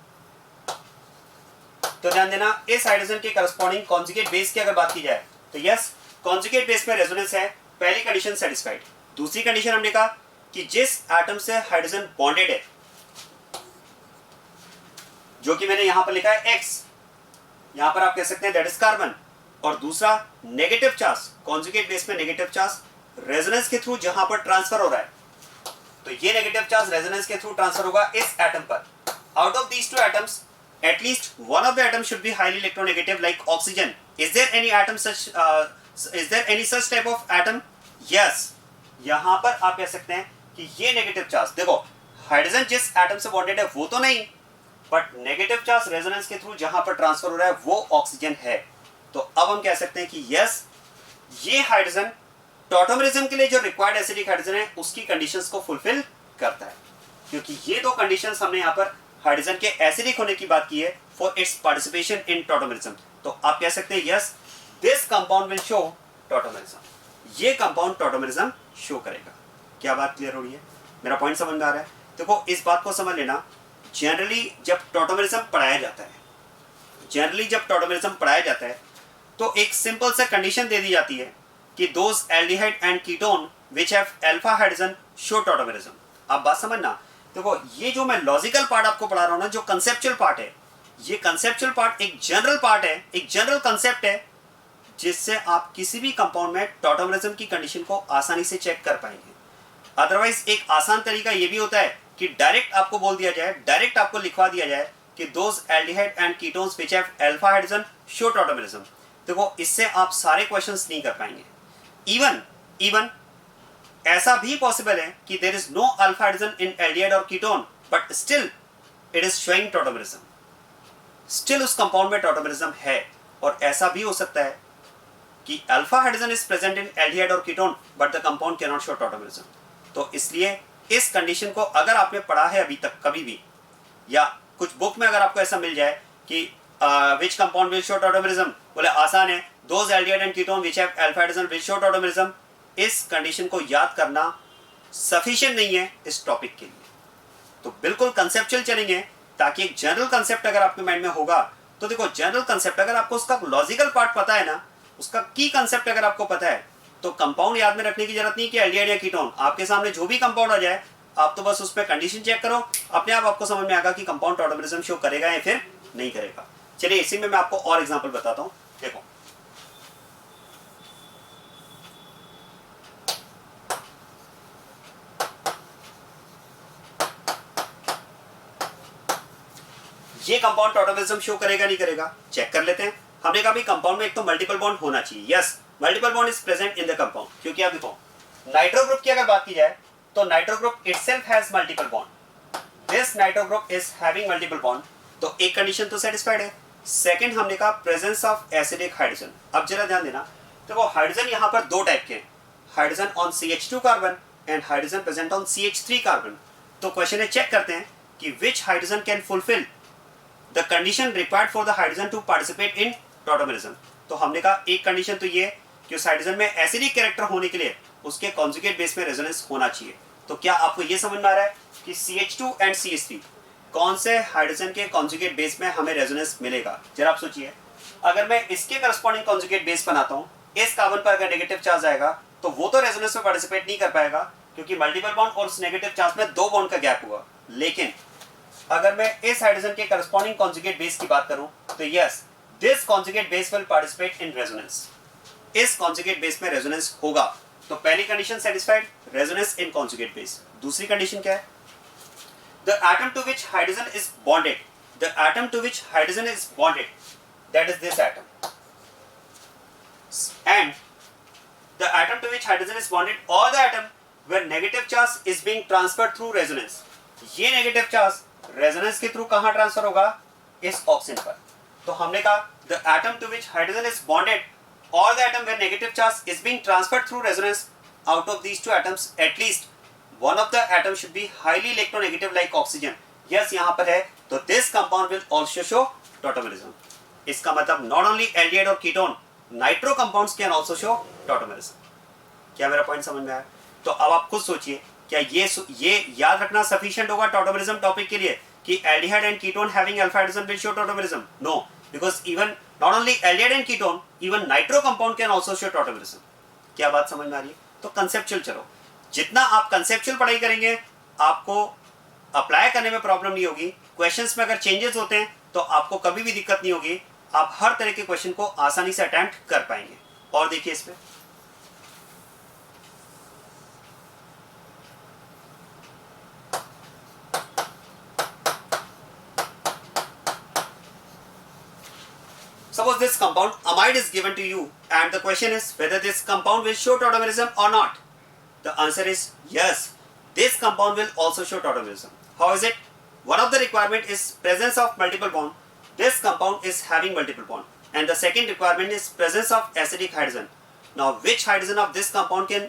तो ध्यान देना इस हाइड्रोजन के करस्पॉन्डिंग कॉन्जुगेट बेस की अगर बात की जाए तो यस कॉन्जुगेट बेस में रेजोनेंस है, पहली कंडीशन सेटिस्फाइड। दूसरी कंडीशन हमने कहा कि जिस एटम से हाइड्रोजन बॉन्डेड है, जो कि मैंने यहां पर लिखा है X, यहां पर आप कह सकते हैं दैट इज कार्बन, और दूसरा नेगेटिव चार्ज कॉन्जुगेट बेस में नेगेटिव चार्ज रेजोनेंस के थ्रू जहां पर ट्रांसफर हो रहा है, तो ये नेगेटिव चार्ज रेजोनेंस के थ्रू ट्रांसफर होगा इस एटम पर। Out of these two atoms at least one of the atoms should be highly electronegative like oxygen. Is there any atom such is there any such type of atom? Yes. यहां पर आप कह सकते हैं कि ये negative charge, देखो hydrogen जिस एटम से बॉन्डेड है वो तो नहीं, बट नेगेटिव चार्ज रेजोनेंस के थ्रू जहां पर ट्रांसफर हो रहा है वो ऑक्सीजन है। तो अब हम कह सकते हैं कि यस ये हाइड्रोजन टॉटोमेरिज्म के लिए जो रिक्वायर्ड एसिडिक हाइड्रोजन है उसकी कंडीशंस को फुलफिल करता है, क्योंकि ये दो कंडीशंस हमने यहां पर हाइड्रोजन के एसिडिक होने की बात की है for its participation in tautomerism. तो आप कह सकते हैं yes this compound will show tautomerism, ये कंपाउंड टॉटोमेरिज्म शो करेगा। क्या बात क्लियर हो रही है? मेरा पॉइंट समझ में आ रहा है? देखो इस बात को समझ लेना, जनरली जब टॉटोमेरिज्म पढ़ाया जाता है तो एक सिंपल सा कंडीशन दे दी जाती है कि those aldehyde and ketone which have alpha hydrogen show tautomerism. आप बात समझना, देखो ये जो मैं लॉजिकल पार्ट आपको पढ़ा रहा हूं ना, जो कंसेप्चुअल पार्ट है, ये कंसेप्चुअल पार्ट एक जनरल पार्ट है, एक जनरल कंसेप्ट है जिससे आप किसी भी कंपाउंड में टॉटोमेरिज्म की कंडीशन को आसानी से चेक कर पाएंगे। अदरवाइज एक आसान तरीका ये भी होता है कि डायरेक्ट आपको बोल दिया जाए, डायरेक्ट आपको लिखवा दिया जाए कि those aldehyde and ketones which have alpha hydrogen show tautomerism. देखो इससे आप सारे क्वेश्चंस नहीं कर पाएंगे। इवन ऐसा भी पॉसिबल है कि there is no alpha hydrogen in aldehyde और ketone but still it is showing tautomerism, still उस कंपाउंड में टॉटोमेरिज्म है। और ऐसा भी हो सकता है कि alpha hydrogen is present in aldehyde और ketone but the compound can not show tautomerism. तो इसलिए इस कंडीशन को अगर आपने पढ़ा है अभी तक कभी भी, या कुछ बुक में अगर आपको ऐसा मिल जाए कि which compound will show tautomerism, बोले आसान है those aldehyde and ketone which have alpha hydrogen will show tautomerism, इस कंडीशन को याद करना सफिशिएंट नहीं है इस टॉपिक के लिए। तो बिल्कुल कंसेप्चुअल चलेंगे ताकि एक जनरल कंसेप्ट अगर आपके माइंड में होगा, तो देखो जनरल कंसेप्ट अगर आपको उसका लॉजिकल पार्ट पता है ना, उसका की कंसेप्ट अगर आपको पता है, तो कंपाउंड याद में रखने की जरूरत नहीं कि एल्डिहाइड या कीटोन, आपके सामने जो भी कंपाउंड आ जाए आप तो बस उसमें कंडीशन चेक करो, अपने आप आपको समझ में आएगा कि कंपाउंड टॉटोमेरिज्म शो करेगा या फिर नहीं करेगा। चलिए इसी में मैं आपको और एग्जांपल बताता हूं। देखो ये कंपाउंड टॉटोमेरिज्म शो करेगा नहीं करेगा, चेक कर लेते हैं। हमने कहा भी कंपाउंड में एक तो मल्टीपल बॉन्ड होना चाहिए, yes multiple bond is present in the compound, क्योंकि आप देखो नाइट्रो ग्रुप की अगर बात की जाए तो nitro group itself has multiple bond, this nitro group is having multiple bond, तो एक कंडीशन तो सेटिस्फाइड है। सेकंड हमने कहा प्रेजेंस ऑफ एसिडिक हाइड्रोजन। अब जरा ध्यान देना, देखो हाइड्रोजन यहाँ पर दो टाइप के हैं, hydrogen on CH2 carbon and hydrogen present on CH3 carbon. तो क्वेश्चन है, चेक करते हैं कि which hydrogen can fulfil the condition required for the hydrogen to participate in tautomerism. तो हमने कहा एक कंडीशन तो ये कि उस हाइड्रोजन में एसिडिक कैरेक्टर होने के लिए उसके कॉन्जुगेट बेस में रेजोनेंस होना चाहिए। तो क्या आपको ये समझ में आ रहा है कि CH2 एंड CH3 कौन से हाइड्रोजन के कॉन्जुगेट बेस में हमें रेजोनेंस मिलेगा? जरा आप सोचिए, अगर मैं इसके करस्पॉन्डिंग कॉन्जुगेट बेस बनाता हूँ, इस कार्बन पर अगर नेगेटिव चार्ज आएगा तो वो तो रेजोनेंस में पार्टिसिपेट नहीं कर पाएगा क्योंकि मल्टीपल बॉन्ड और उस नेगेटिव चार्ज में दो बॉन्ड का गैप हुआ। लेकिन अगर मैं इस हाइड्रोजन के करस्पॉन्डिंग कॉन्जुगेट बेस की बात करूं तो yes, this conjugate base will participate in resonance. इस कॉन्जुगेट बेस में रेजोनेंस होगा। तो पहली condition satisfied, resonance in conjugate base. दूसरी कंडीशन क्या है? The atom to which hydrogen is bonded, the atom to which hydrogen is bonded, that is this atom, and the atom to which hydrogen is bonded or the atom where negative charge is being transferred through resonance। ये negative charge resonance के through कहां transfer होगा? इस oxygen पर। तो हमने कहा the atom to which hydrogen is bonded or the atom where negative charge is being transferred through resonance, out of these two atoms at least one of the atoms should be highly electronegative like oxygen। yes, यहां पर है, तो this compound will also show tautomerism। इसका मतलब not only aldehyde और ketone, nitro compounds can also show tautomerism. क्या मेरा point समझ में आया? तो अब आप खुद सोचिए, क्या ये याद रखना सफिशिएंट होगा टॉटोमेरिज्म टॉपिक के लिए कि aldehyde and ketone having alpha hydrogen will show tautomerism? No, because even not only aldehyde and ketone, even nitro compound can also show tautomerism. क्या बात समझ में आ रही है? तो कंसेप्चुअल चलो, जितना आप कंसेप्चुअल पढ़ाई करेंगे आपको अप्लाई करने में प्रॉब्लम नहीं होगी। क्वेश्चंस में अगर चेंजेस होते हैं तो आपको कभी भी दिक्कत नहीं होगी, आप हर तरह के क्वेश्चन को आसानी से अटेम्प्ट कर पाएंगे। और देखिए इसमें suppose this compound amide is given to you and the question is whether this compound will show tautomerism or not. The answer is yes, this compound will also show tautomerism. How is it? One of the requirement is presence of multiple bond. This compound is having multiple bond, and the second requirement is presence of acidic hydrogen. Now, which hydrogen of this compound can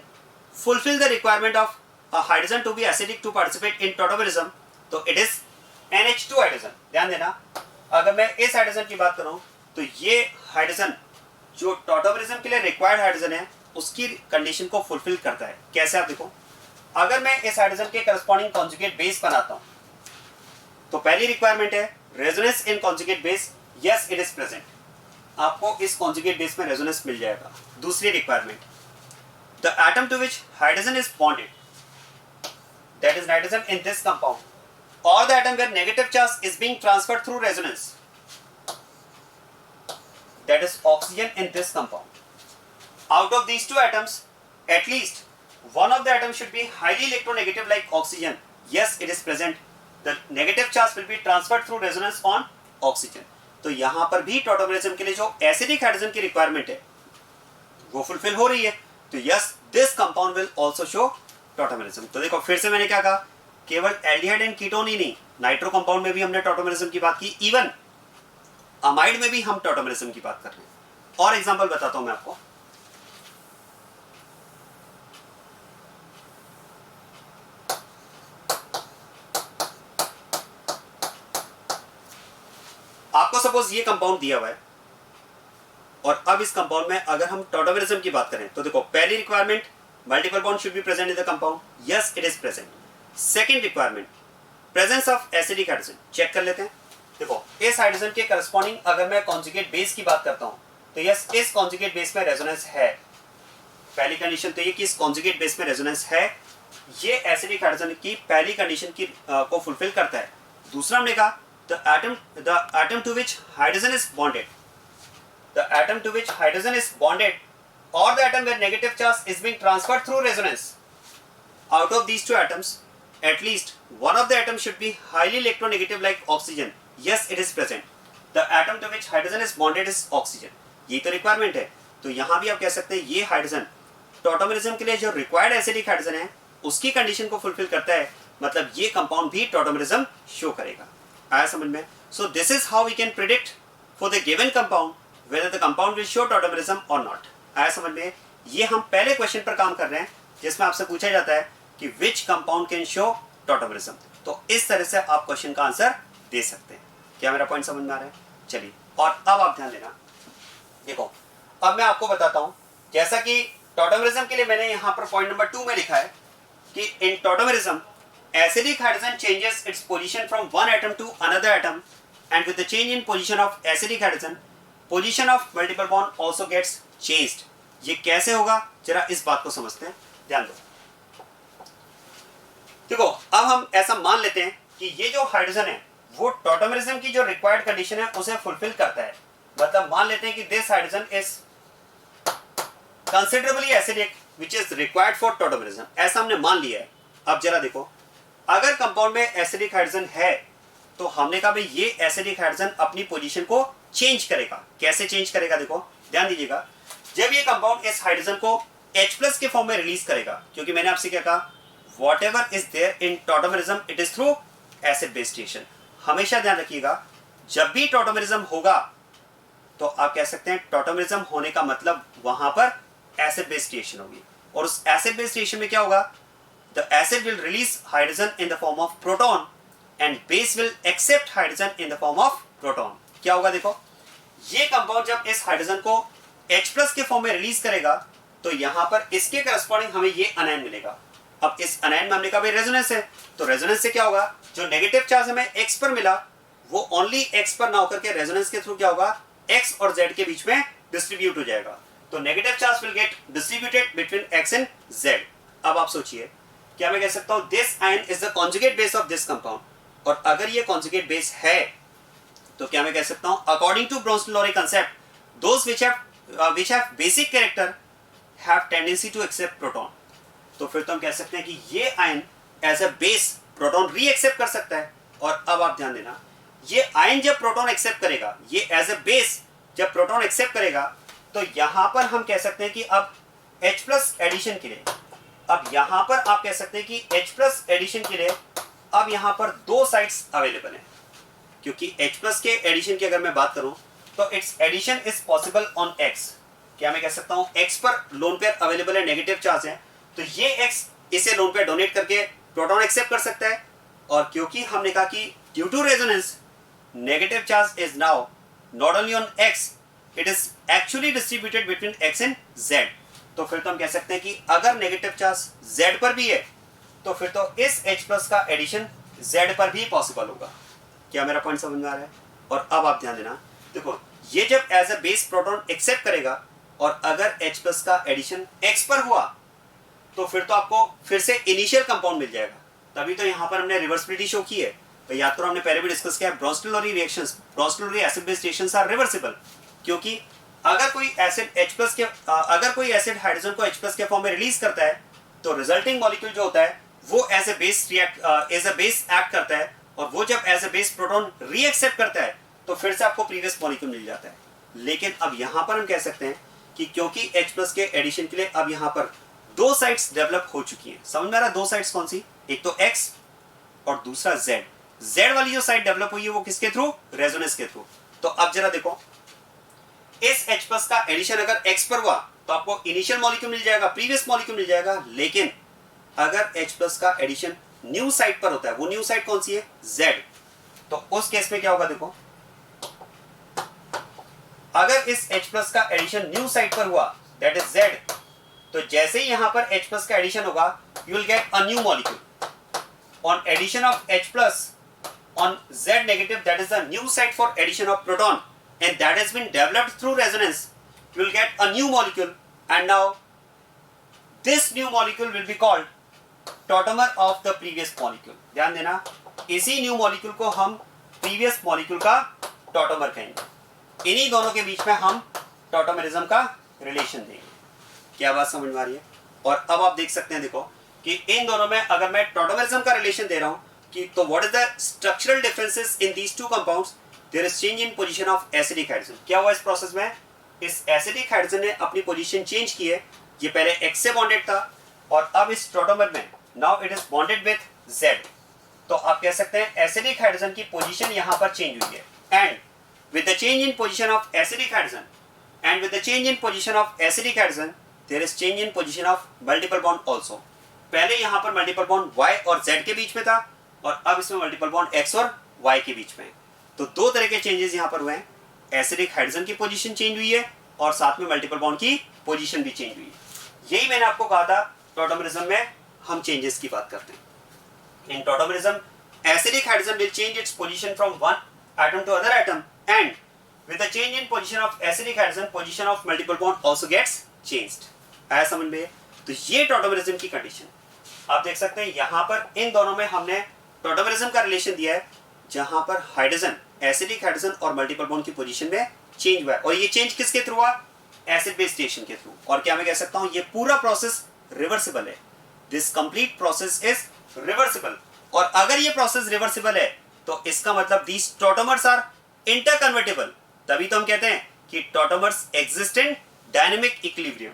fulfill the requirement of a hydrogen to be acidic to participate in tautomerism? तो it is NH2 hydrogen. ध्यान देना, अगर मैं इस hydrogen की बात करूं तो ये हाइड्रोजन जो टॉटोमेरिज्म के लिए रिक्वायर्ड हाइड्रोजन है उसकी कंडीशन को फुलफिल करता है। कैसे? आप देखो, अगर मैं इस हाइड्रोजन के करस्पॉन्डिंग कॉन्जुगेट बेस बनाता हूं तो पहली रिक्वायरमेंट है resonance in conjugate base. Yes, it is present, आपको इस कॉन्जुगेट बेस में रेजोनेंस मिल जाएगा। दूसरी requirement, the atom to which hydrogen is bonded, that is nitrogen in this compound, or the atom where negative charge is being transferred through resonance, that is oxygen in this compound. Out of these two atoms, at least one of the atoms should be highly electronegative like oxygen. Yes, it is present. The negative charge will be transferred through resonance on oxygen. तो यहाँ पर भी tautomerism के लिए जो acidic hydrogen की requirement है वो फुलफिल हो रही है। तो yes, this compound will also show tautomerism. तो देखो फिर से मैंने क्या कहा, केवल एल्डिहाइड एंड कीटोन ही नहीं, नाइट्रो कंपाउंड में भी हमने टॉटोमेरिज्म की बात की, इवन अमाइड में भी हम टॉटोमेरिज्म की बात कर रहे हैं। और एग्जांपल बताता हूं मैं आपको। आपको सपोज ये कंपाउंड दिया हुआ है और अब इस कंपाउंड में अगर हम टॉटोमेरिज्म की बात करें तो देखो, पहली requirement multiple bond should be present in the compound. Yes, it is present. Second requirement, presence of acidic hydrogen. Check कर लेते हैं। देखो, इस हाइड्रोजन के करस्पॉन्डिंग अगर मैं कॉन्जुगेट बेस की बात करता हूं तो यस, इस कॉन्जुगेट बेस में रेजोनेंस है। पहली कंडीशन तो ये कि इस कॉन्जुगेट बेस में रेजोनेंस है, ये एसिडिक हाइड्रोजन की पहली कंडीशन की को फुलफिल करता है। दूसरा हमने कहा the atom to which hydrogen is bonded, the atom to which hydrogen is bonded और the atom where negative charge is being transferred through resonance, out of these two atoms at least one of the atoms should be highly electronegative like oxygen. Yes, it is present. The atom to which hydrogen is bonded is oxygen. ये तो requirement है। तो यहाँ भी आप कह सकते हैं ये हाइड्रोजन टॉटोमेरिज्म के लिए जो रिक्वायर्ड एसिडिक हाइड्रोजन है उसकी कंडीशन को फुलफिल करता है। मतलब ये कंपाउंड भी टॉटोमरिज्म शो करेगा। आया समझ में? So this is how we can predict for the given compound whether the compound will show tautomerism or not। आया समझ में? ये हम पहले क्वेश्चन पर काम कर रहे हैं जिसमें आपसे पूछा जाता है कि which compound can show tautomerism। तो इस तरह से आप क्वेश्चन का आंसर दे सकते हैं। क्या मेरा पॉइंट समझ में आ रहा है? चलिए, और अब आप ध्यान देना। देखो, अब मैं आपको बताता हूं, जैसा कि टॉटोमेरिज्म के लिए मैंने यहां पर पॉइंट नंबर 2 में लिखा है कि in tautomerism acidic hydrogen changes its position from one atom to another atom, and with the change in position of acidic hydrogen, position of multiple bond also gets changed। ये कैसे होगा, जरा इस बात को समझते हैं, ध्यान दो। देखो, अब हम ऐसा मान लेते हैं कि ये जो हाइड्रोजन है वो टॉटोमेरिज्म की जो रिक्वायर्ड कंडीशन है उसे फुलफिल करता है। मतलब मान लेते हैं कि this hydrogen is considerably acidic which is required for tautomerism, ऐसा हमने मान लिया है। अब जरा देखो, अगर कंपाउंड में एसिडिक हाइड्रोजन है तो हमने कहा भाई ये एसिडिक हाइड्रोजन अपनी पोजीशन को चेंज करेगा। कैसे चेंज करेगा? देखो ध्यान दीजिएगा, जब ये कंपाउंड इस हाइड्रोजन को H+ के फॉर्म में रिलीज करेगा, क्योंकि मैंने आपसे क्या कहा, whatever is there in tautomerism it is through acid base reaction. हमेशा ध्यान रखिएगा, जब भी टॉटोमेरिज्म होगा तो आप कह सकते हैं टॉटोमेरिज्म होने का मतलब वहां पर एसिड बेस रिएक्शन होगी, और उस एसिड बेस रिएक्शन में क्या होगा, the acid will release hydrogen in the form of proton and base will accept hydrogen in the form of proton। क्या होगा? देखो, ये कंपाउंड जब इस हाइड्रोजन को H+ के फॉर्म में रिलीज करेगा तो यहां पर इसके करस्पॉन्डिंग हमें ये अनायन मिलेगा। अब इस अनायन में हमने कहा भाई रेजोनेंस है, तो रेजोनेंस से क्या होगा, जो नेगेटिव चार्ज हमें X पर मिला वो ओनली X पर ना होकर के रेजोनेंस के थ्रू क्या होगा, X और Z के बीच में डिस्ट्रीब्यूट हो जाएगा। तो negative charge will get distributed between X and Z। अब आप सोचिए, क्या मैं कह सकता हूं this ion is the conjugate base of this compound, और अगर ये कॉन्जुगेट बेस है तो क्या मैं कह सकता हूं according to Bronsted Lowry concept those which have basic character have tendency to accept proton। तो फिर तो हम कह सकते हैं कि ये ion as a base proton reaccept कर सकता है। और अब आप ध्यान देना, ये आयन जब प्रोटॉन एक्सेप्ट करेगा, ये एज अ बेस जब प्रोटॉन एक्सेप्ट करेगा तो यहां पर हम कह सकते हैं कि अब H+ एडिशन के लिए, अब यहां पर आप कह सकते हैं कि H+ एडिशन के लिए अब यहां पर दो साइट्स अवेलेबल हैं, क्योंकि H+ के एडिशन की अगर मैं बात करूं तो its addition is possible on X। क्या मैं कह सकता हूं X पर लोन पेयर अवेलेबल है, नेगेटिव चार्ज है, तो ये X इसे लोन पेयर डोनेट करके प्रोटॉन एक्सेप्ट कर सकता है। और क्योंकि हमने कहा कि due to resonance negative charge is now not only on X, it is actually distributed between X and Z। तो फिर तो हम कह सकते हैं कि अगर नेगेटिव चार्ज Z पर भी है तो फिर तो इस H+ का एडिशन Z पर भी पॉसिबल होगा। क्या मेरा पॉइंट समझ में आ रहा है? और अब आप ध्यान देना, देखो ये जब as a base proton accept करेगा और अगर H+ का एडिशन X पर हुआ तो फिर तो आपको फिर से इनिशियल कंपाउंड मिल जाएगा। तभी तो यहाँ पर हमने रिवर्सिबिलिटी शो की है। तो याद करो, हमने पहले भी डिस्कस किया है, Bronsted Lowry reactions, Bronsted Lowry acid base reactions are reversible, क्योंकि अगर कोई एसिड H+ के अगर कोई एसिड हाइड्रोजन को H+ के फॉर्म में रिलीज करता है तो रिजल्टिंग मॉलिक्यूल जो होता है वो एज अ बेस एक्ट करता है, और वो जब एज अ बेस प्रोटॉन री एक्सेप्ट करता है तो फिर से आपको प्रीवियस मॉलिक्यूल मिल जाता है। लेकिन अब यहाँ पर हम कह सकते हैं कि क्योंकि H+ के एडिशन के लिए अब यहाँ पर दो साइट्स डेवलप हो चुकी हैं। समझ में आ रहा है? दो साइट्स कौन सी, एक तो X और दूसरा Z। Z वाली जो साइट डेवलप हुई है वो किसके थ्रू, रेजोनेंस के थ्रू। तो अब जरा देखो, इस H+ का एडिशन अगर X पर हुआ तो आपको इनिशियल मॉलिक्यूल मिल जाएगा, प्रीवियस मॉलिक्यूल मिल जाएगा। लेकिन अगर H+ का एडिशन न्यू साइट पर होता है, वो न्यू साइट कौन सी है, Z, तो उस केस में क्या होगा, देखो अगर इस H+ का एडिशन न्यू साइट पर हुआ दैट इज Z, तो जैसे ही यहां पर H+ का एडिशन होगा you will get a new molecule on addition of H+ on Z negative, that is the new site for addition of proton, and that has been developed through resonance. You will get a new molecule, and now this new molecule will be called tautomer of the previous molecule। ध्यान देना, इसी new molecule को हम previous molecule का tautomer कहेंगे। इन्हीं दोनों के बीच में हम tautomerism का relation देंगे। क्या बात समझ में आ रही है? और अब आप देख सकते हैं, देखो कि इन दोनों में अगर मैं tautomerism का relation दे रहा हूं कि तो what is the structural differences in these two compounds, there is change in position of acidic hydrogen। क्या हुआ इस प्रोसेस में, इस एसिडिक हाइड्रोजन ने अपनी पोजीशन चेंज की है। ये पहले X से बॉन्डेड था और अब इस टॉटोमर में now it is bonded with Z, तो आप कह सकते हैं एसिडिक हाइड्रोजन की पोजीशन यहां पर चेंज हुई है। And with the change in position of acidic hydrogen and with the change in position of acidic hydrogen there is change in position of multiple bond also. पहले यहां पर multiple bond Y और Z के बीच में था और अब इसमें मल्टीपल बॉन्ड X और Y के बीच में है। तो दो तरह के चेंजेस यहां पर हुए हैं, एसिडिक हाइड्रोजन की पोजीशन चेंज हुई है और साथ में मल्टीपल बॉन्ड की पोजीशन भी चेंज हुई है। यही मैंने आपको कहा था टॉटोमरिज्म में हम चेंजेस की बात करते हैं। इन टॉटोमरिज्म acidic hydrogen will change its position from one atom to other atom, and with the change in position of acidic hydrogen, position of multiple bond also gets changed. आया समझ में? तो ये टॉटोमरिज्म की कंडीशन आप देख सकते हैं। यहां पर इन दोनों में हमने टॉटोमरिज्म का रिलेशन दिया है, जहां पर हाइड्रोजन, एसिडिक हाइड्रोजन और मल्टीपल बॉन्ड की पोजीशन में चेंज हुआ है। और ये चेंज किसके थ्रू हुआ? एसिड बेस रिएक्शन के थ्रू। और क्या मैं कह सकता हूं, ये पूरा प्रोसेस रिवर्सिबल है। This complete process is reversible. और अगर ये प्रोसेस रिवर्सिबल है तो इसका मतलब दीस टॉटोमर्स आर इंटरकन्वर्टेबल। तभी तो हम कहते हैं कि tautomers exist in dynamic equilibrium.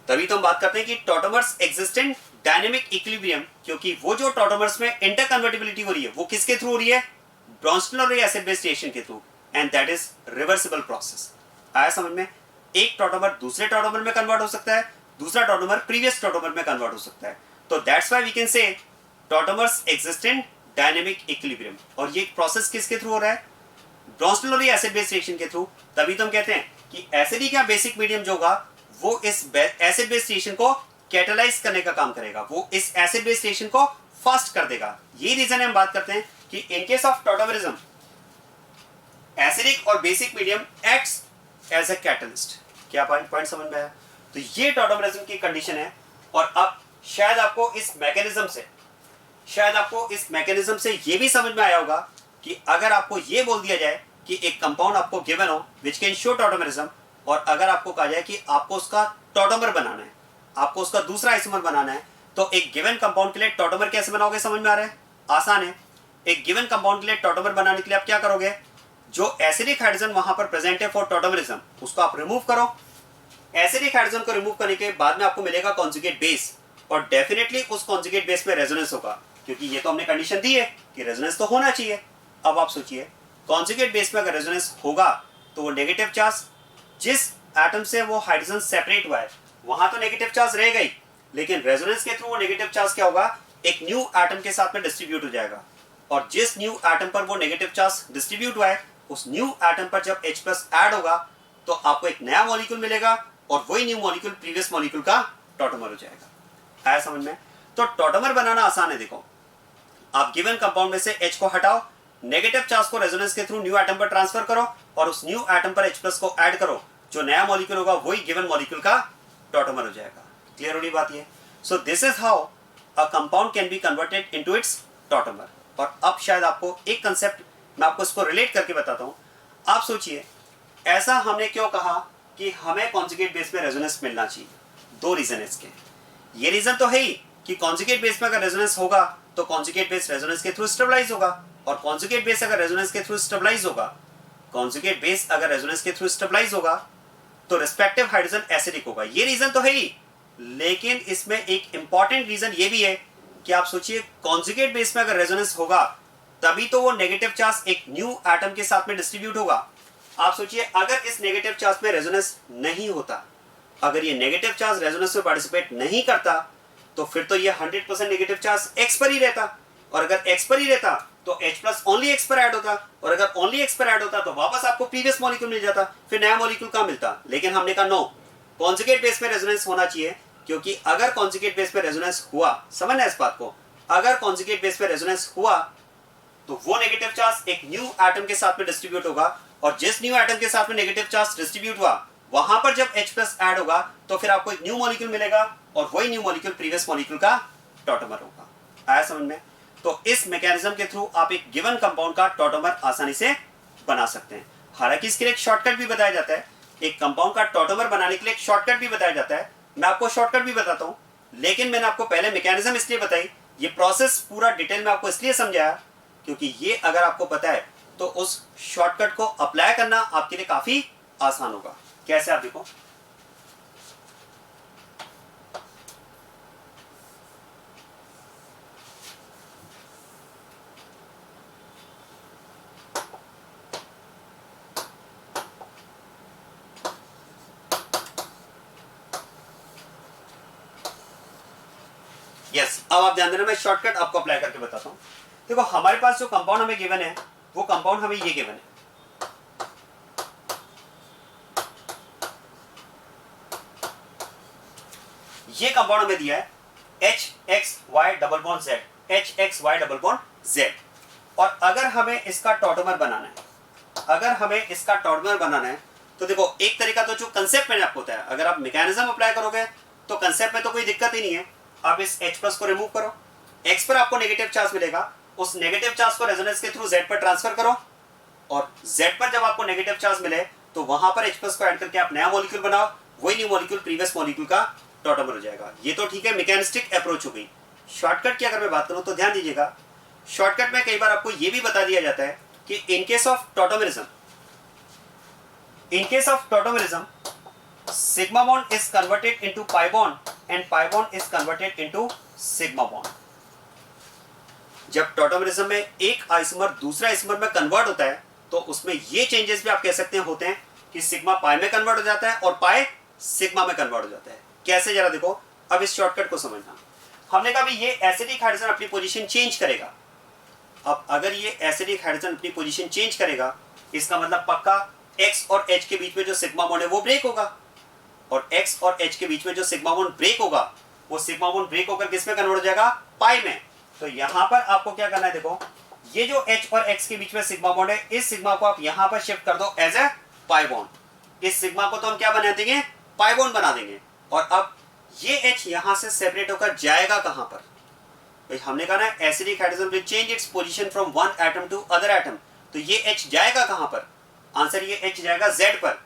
तभी तो हम बात करते हैं कि tautomers exist in dynamic equilibrium, क्योंकि वो जो टॉटोमर्स में इंटरकन्वर्टिबिलिटी हो रही है वो किसके थ्रू हो रही है? ब्रॉन्स्टन और एसिड बेस रिएक्शन के through, and that is reversible process. आया समझ में? एक टॉटोमर दूसरे टॉटोमर में कन्वर्ट हो सकता है, दूसरा टॉटोमर प्रीवियस टॉटोमर में कन्वर्ट हो सकता है। तो that's why we can say tautomers exist in dynamic equilibrium. और ये प्रोसेस किसके थ्रू हो रहा है? ब्रॉन्स्टन और एसिड बेस रिएक्शन के थ्रू। तभी तो हम कहते हैं कि एसिडिक या बेसिक मीडियम जो होगा वो इस एसिड बेस रिएक्शन को कैटालाइज करने का काम करेगा, वो इस एसिड बेस रिएक्शन को फास्ट कर देगा। यही रीजन है हम बात करते हैं कि in case of tautomerism acidic और basic medium acts as a catalyst. क्या पॉइंट समझ में आया? तो ये टॉटोमरिज्म की कंडीशन है। और अब शायद आपको इस मैकेनिज्म से ये भी समझ में आया होगा कि अगर आपको ये बोल दिया जाए कि एक कंपाउंड आपको गिवन हो विच कैन शो टॉटोमरिज्म, और अगर आपको कहा जाए कि आपको उसका टॉटोमर बनाना है, आपको उसका दूसरा आइसोमर बनाना है, तो एक गिवन कंपाउंड के लिए टॉटोमर कैसे बनाओगे? समझ में आ रहा है? आसान है। एक गिवन कंपाउंड के लिए टॉटोमर बनाने के लिए आप क्या करोगे? जो एसिडिक हाइड्रोजन वहां पर प्रेजेंट है फॉर टॉटोमरिज्म, उसको आप रिमूव करो। एसिडिक हाइड्रोजन को रिमूव करने के बाद में आपको मिलेगा कॉन्जुगेट बेस, और डेफिनेटली उस कॉन्जुगेट बेस में रेजोनेंस होगा, क्योंकि ये तो हमने कंडीशन दी है कि रेजोनेंस तो होना चाहिए। अब आप सोचिए, कॉन्जुगेट बेस में अगर रेजोनेंस होगा तो वो नेगेटिव चार्ज, जिस एटम से वो हाइड्रोजन सेपरेट हुआ है वहां तो नेगेटिव चार्ज रहेगा ही, लेकिन रेजोनेंस के थ्रू वो नेगेटिव चार्ज क्या होगा? एक न्यू एटम के साथ में डिस्ट्रीब्यूट हो जाएगा। और जिस न्यू एटम पर वो नेगेटिव चार्ज डिस्ट्रीब्यूट हुआ है, उस न्यू एटम पर जब H+ ऐड होगा तो आपको एक नया मॉलिक्यूल मिलेगा, और वही न्यू मॉलिक्यूल प्रीवियस मॉलिक्यूल का टॉटोमर हो जाएगा। आया समझ में? तो टॉटोमर बनाना आसान है। देखो, आप गिवन कंपाउंड में से H को हटाओ, नेगेटिव चार्ज को रेजोनेंस के थ्रू न्यू एटम पर ट्रांसफर करो, और उस न्यू एटम पर H+ को ऐड करो, जो नया मॉलिक्यूल होगा वही गिवन मॉलिक्यूल का टॉटोमर हो जाएगा। क्लियर हो रही बात ये? सो this is how a compound can be converted into its tautomer. और अब शायद आपको एक कंसेप्ट मैं आपको इसको रिलेट करके बताता हूं। आप सोचिए, ऐसा हमने क्यों कहा कि हमें कॉन्जुगेट बेस में रेजोनेंस मिलना चाहिए? दो रीजन है इसके। ये रीजन तो है ही कि कॉन्जुगेट बेस में अगर रेजोनेंस होगा तो कॉन्जुगेट बेस रेजोनेंस के थ्रू स्टेबलाइज होगा, और कॉन्जुगेट बेस अगर रेजोनेंस के थ्रू स्टेबलाइज होगा, तो रिस्पेक्टिव हाइड्रोजन एसिडिक होगा। ये रीजन तो है ही, लेकिन इसमें एक इंपॉर्टेंट रीजन ये भी है कि आप सोचिए, कॉन्जुगेट बेस में अगर रेजोनेंस होगा तभी तो वो नेगेटिव चार्ज एक न्यू एटम के साथ में डिस्ट्रीब्यूट होगा। आप सोचिए, अगर इस नेगेटिव चार्ज में रेजोनेंस नहीं होता, अगर ये नेगेटिव चार्ज रेजोनेंस में पार्टिसिपेट नहीं करता, तो फिर तो ये 100% नेगेटिव चार्ज X पर ही रहता, और अगर X पर ही रहता तो H+ ओनली X पर ऐड होता, और अगर ओनली X पर ऐड होता तो वापस आपको प्रीवियस मॉलिक्यूल मिल जाता, फिर नया मॉलिक्यूल कहां मिलता? लेकिन हमने कहा नो, कॉन्जुगेट बेस में रेजोनेंस होना चाहिए, क्योंकि अगर कॉन्जुगेट बेस में रेजोनेंस हुआ, समझना इस बात को, अगर कॉन्जुगेट बेस में रेजोनेंस हुआ तो वो नेगेटिव चार्ज एक न्यू एटम के साथ में डिस्ट्रीब्यूट होगा, और जिस न्यू एटम के साथ में नेगेटिव चार्ज डिस्ट्रीब्यूट हुआ वहां पर जब H+ ऐड होगा तो फिर आपको एक न्यू मॉलिक्यूल मिलेगा, और वही न्यू मॉलिक्यूल प्रीवियस मॉलिक्यूल का टॉटोमर होगा। आया समझ में? तो इस मैकेनिज्म के थ्रू आप एक गिवन कंपाउंड का टॉटोमर आसानी से बना सकते हैं। हालांकि इसके लिए एक शॉर्टकट भी बताया जाता है, एक कंपाउंड का टॉटोमर बनाने के लिए एक शॉर्टकट भी बताया जाता है। मैं आपको शॉर्टकट भी बताता हूं, लेकिन मैंने आपको पहले मैकेनिज्म इसलिए बताई, ये प्रोसेस पूरा डिटेल में आपको इसलिए समझाया क्योंकि ये अगर आपको पता है तो उस शॉर्टकट को अप्लाई करना आपके लिए काफी आसान होगा। कैसे? आप देखो, यस, अब आप ध्यान देना, मैं शॉर्टकट आपको अप्लाई करके बताता हूँ। देखो हमारे पास जो कंपाउंड हमें गिवन है वो कंपाउंड हमें ये गिवन है, ये कंपाउंड हमें दिया है HXY double bond Z, HXY double bond Z। और अगर हमें इसका टॉटोमर बनाना है, अगर हमें इसका टॉटोमर बनाना है तो देखो एक तरीका तो जो कंसेप्ट मैंने आपको बताया, अगर आप मैकेनिज्म अप्लाई करोगे तो कंसेप्ट में तो कोई दिक्कत ही नहीं है। आप इस H प्लस को रिमूव करो, X पर आपको नेगेटिव चार्ज मिलेगा, उस नेगेटिव चार्ज को रेजोनेंस के थ्रू Z पर ट्रांसफर करो, और Z पर जब आपको नेगेटिव चार्ज मिले तो वहां पर H प्लस को ऐड करके आप नया मॉलिक्यूल बनाओ, वही न्यू मॉलिक्यूल प्रीवियस मॉलिक्यूल का टॉटोमर हो जाएगा। ये तो ठीक है, मैकेनिस्टिक अप्रोच हो गई। शॉर्टकट की अगर मैं बात करूं तो ध्यान दीजिएगा, शॉर्टकट में कई बार आपको ये भी बता दिया जाता है कि in case of tautomerism, sigma bond is converted into pi bond and pi bond is converted into sigma bond। जब टॉटोमरिज्म में एक आइसोमर दूसरा आइसोमर में कन्वर्ट होता है तो उसमें ये चेंजेस भी आप कह सकते हैं होते हैं कि सिग्मा पाई में कन्वर्ट हो जाता है और पाई सिग्मा में कन्वर्ट हो जाता है। कैसे, जरा देखो, अब इस शॉर्टकट को समझना। हमने कहा भी ये एसिडिक हाइड्रोजन अपनी पोजीशन चेंज करेगा। अब अगर ये एसिडिक हाइड्रोजन अपनी पोजीशन चेंज करेगा, इसका मतलब पक्का X और H के बीच में जो सिग्मा बॉन्ड है वो ब्रेक होगा, और X और H के बीच में जो सिग्मा बॉन्ड ब्रेक होगा वो सिग्मा बॉन्ड ब्रेक होकर किस में कन्वर्ट हो जाएगा, पाई में। तो यहां पर आपको क्या करना है, देखो ये जो H और X के बीच में सिग्मा बॉन्ड है, इस सिग्मा को आप यहां पर शिफ्ट कर दो एज ए पाई बॉन्ड। इस सिग्मा को तो हम क्या बना देंगे, पाई बॉन्ड बना देंगे। और अब ये H यहां से सेपरेट होकर जाएगा कहां पर, भाई हमने कहा ना acidic hydrogen will change its position from one atom to other atom, तो ये H जाएगा कहां पर, आंसर ये H जाएगा Z पर।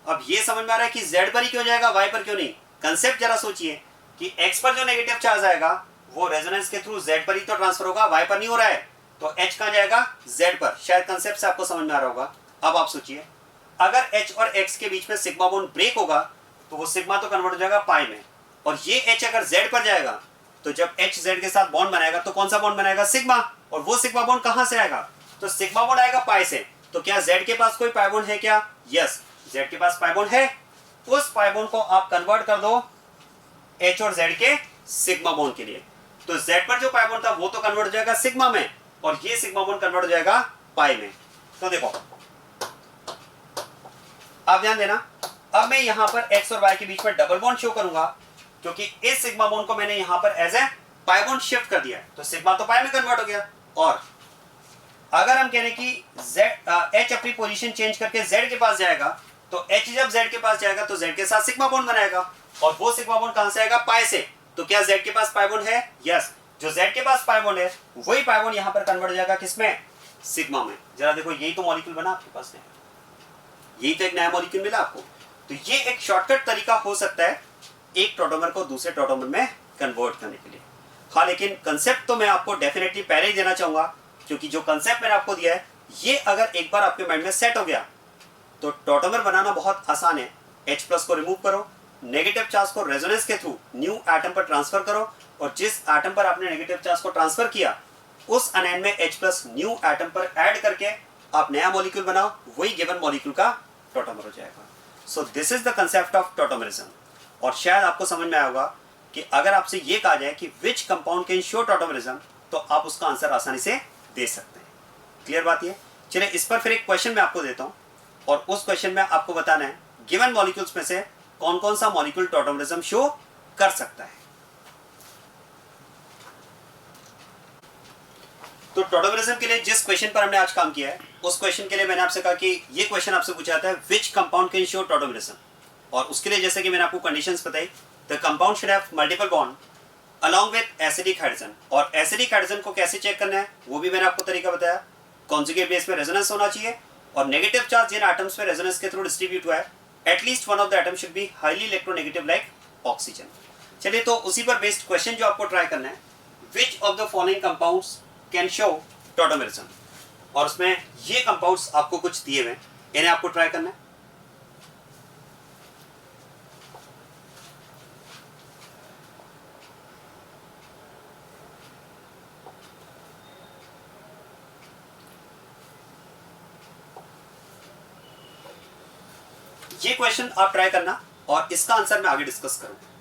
अब ये समझ में आ रहा है कि Z पर ही क्यों जाएगा, Y पर क्यों नहीं। कंसेप्ट जरा सोचिए कि X पर जो नेगेटिव चार्ज आएगा वो रेजोनेंस के थ्रू Z पर ही तो ट्रांसफर होगा, Y पर नहीं हो रहा है, तो H कहां जाएगा, Z पर। शायद कंसेप्ट से आपको समझ में आ रहा होगा। अब आप सोचिए अगर H और X के बीच में सिग्मा बॉन्ड ब्रेक होगा तो वो सिग्मा तो कन्वर्ट हो जाएगा पाई में, और ये H अगर Z पर जाएगा तो जब H Z के साथ बॉन्ड बनाएगा तो कौन सा बॉन्ड बनाएगा, सिग्मा। और वो सिग्मा बॉन्ड कहां से आएगा, तो सिग्मा बॉन्ड आएगा पाई से। तो क्या Z के पास कोई पाई बॉन्ड है क्या, यस, Z के पास पाई बॉन्ड है। उस पाई बॉन्ड को आप कन्वर्ट कर दो H और Z के सिग्मा बॉन्ड के लिए, तो Z पर जो पाई बॉन्ड था वो तो कन्वर्ट हो जाएगा सिग्मा में, और ये सिग्मा बॉन्ड कन्वर्ट हो जाएगा पाई में। तो देखो आप ध्यान देना, अब मैं यहां पर X और Y के बीच में डबल बॉन्ड शो करूंगा, क्योंकि इस सिग्मा बॉन्ड को मैंने यहां पर as a pi bond shift कर दिया है, तो सिग्मा तो पाई में कन्वर्ट हो गया। और अगर हम कह रहे हैं कि H अपनी पोजीशन चेंज करके Z के पास जाएगा, तो H जब Z के पास जाएगा तो Z के साथ सिग्मा बॉन्ड बनाएगा, और वो सिग्मा बॉन्ड कहां से आएगा, पाई से। तो क्या Z के पास पाई बॉन्ड है, यस, जो Z के पास पाई बॉन्ड है वही पाई बॉन्ड यहां पर कन्वर्ट हो जाएगा किसमें, सिग्मा में। जरा देखो यही तो मॉलिक्यूल बना आपके पास में, यही तो एक नया मॉलिक्यूल मिला आपको। तो ये एक शॉर्टकट तरीका हो सकता है एक टॉटोमर को दूसरे टॉटोमर में कन्वर्ट करने के लिए। हाँ, लेकिन कंसेप्ट तो मैं आपको डेफिनेटली पहले ही देना चाहूंगा, क्योंकि जो कंसेप्ट मैंने आपको दिया है ये अगर एक बार आपके माइंड में सेट हो गया तो टॉटोमर बनाना बहुत आसान है। H प्लस को रिमूव करो, नेगेटिव चार्ज को रेजोनेंस के थ्रू न्यू एटम पर ट्रांसफर करो, और जिस एटम पर आपने नेगेटिव चार्ज को ट्रांसफर किया उस अनायन में H प्लस न्यू एटम पर ऐड करके आप नया मॉलिक्यूल बनाओ, वही गिवन मॉलिक्यूल का टॉटोमर हो जाएगा। So this is the concept of tautomerism. और शायद आपको समझ में आया होगा कि अगर आपसे ये कहा जाए कि विच कंपाउंड कैन शो टॉटोमरिज्म, तो आप उसका आंसर आसानी से दे सकते हैं। क्लियर बात ये। चलिए इस पर फिर एक क्वेश्चन मैं आपको देता हूं, और उस क्वेश्चन में आपको बताना है गिवन मॉलिक्यूल्स में से कौन कौन सा मॉलिक्यूल टॉटोमरिज्म शो कर सकता है। तो टॉटोमरिज्म के लिए जिस क्वेश्चन पर हमने आज काम किया है उस क्वेश्चन के लिए मैंने आपसे कहा कि ये क्वेश्चन आपसे पूछा जाता है विच कंपाउंड कैन शो टॉटोमरिज्म, और उसके लिए जैसे कि मैंने आपको कंडीशंस बताई, the compound should have multiple bond along with acidic hydrogen. और एसिडिक हाइड्रोजन को कैसे चेक करना है वो भी मैंने आपको तरीका बताया। कॉन्जुगेट बेस में रेजोनेंस होना चाहिए, और नेगेटिव चार्ज जिन एटम्स में रेजोनेंस के थ्रू डिस्ट्रीब्यूट हुआ है at least one of the atom should be highly electronegative like oxygen. चलिए तो उसी पर बेस्ड क्वेश्चन जो आपको ट्राई करना है, which of the following compounds can show tautomerism, और उसमें ये कंपाउंड्स आपको कुछ दिए हुए हैं, इन्हें आपको ट्राई करना है। ये क्वेश्चन आप ट्राई करना और इसका आंसर मैं आगे डिस्कस करूंगा।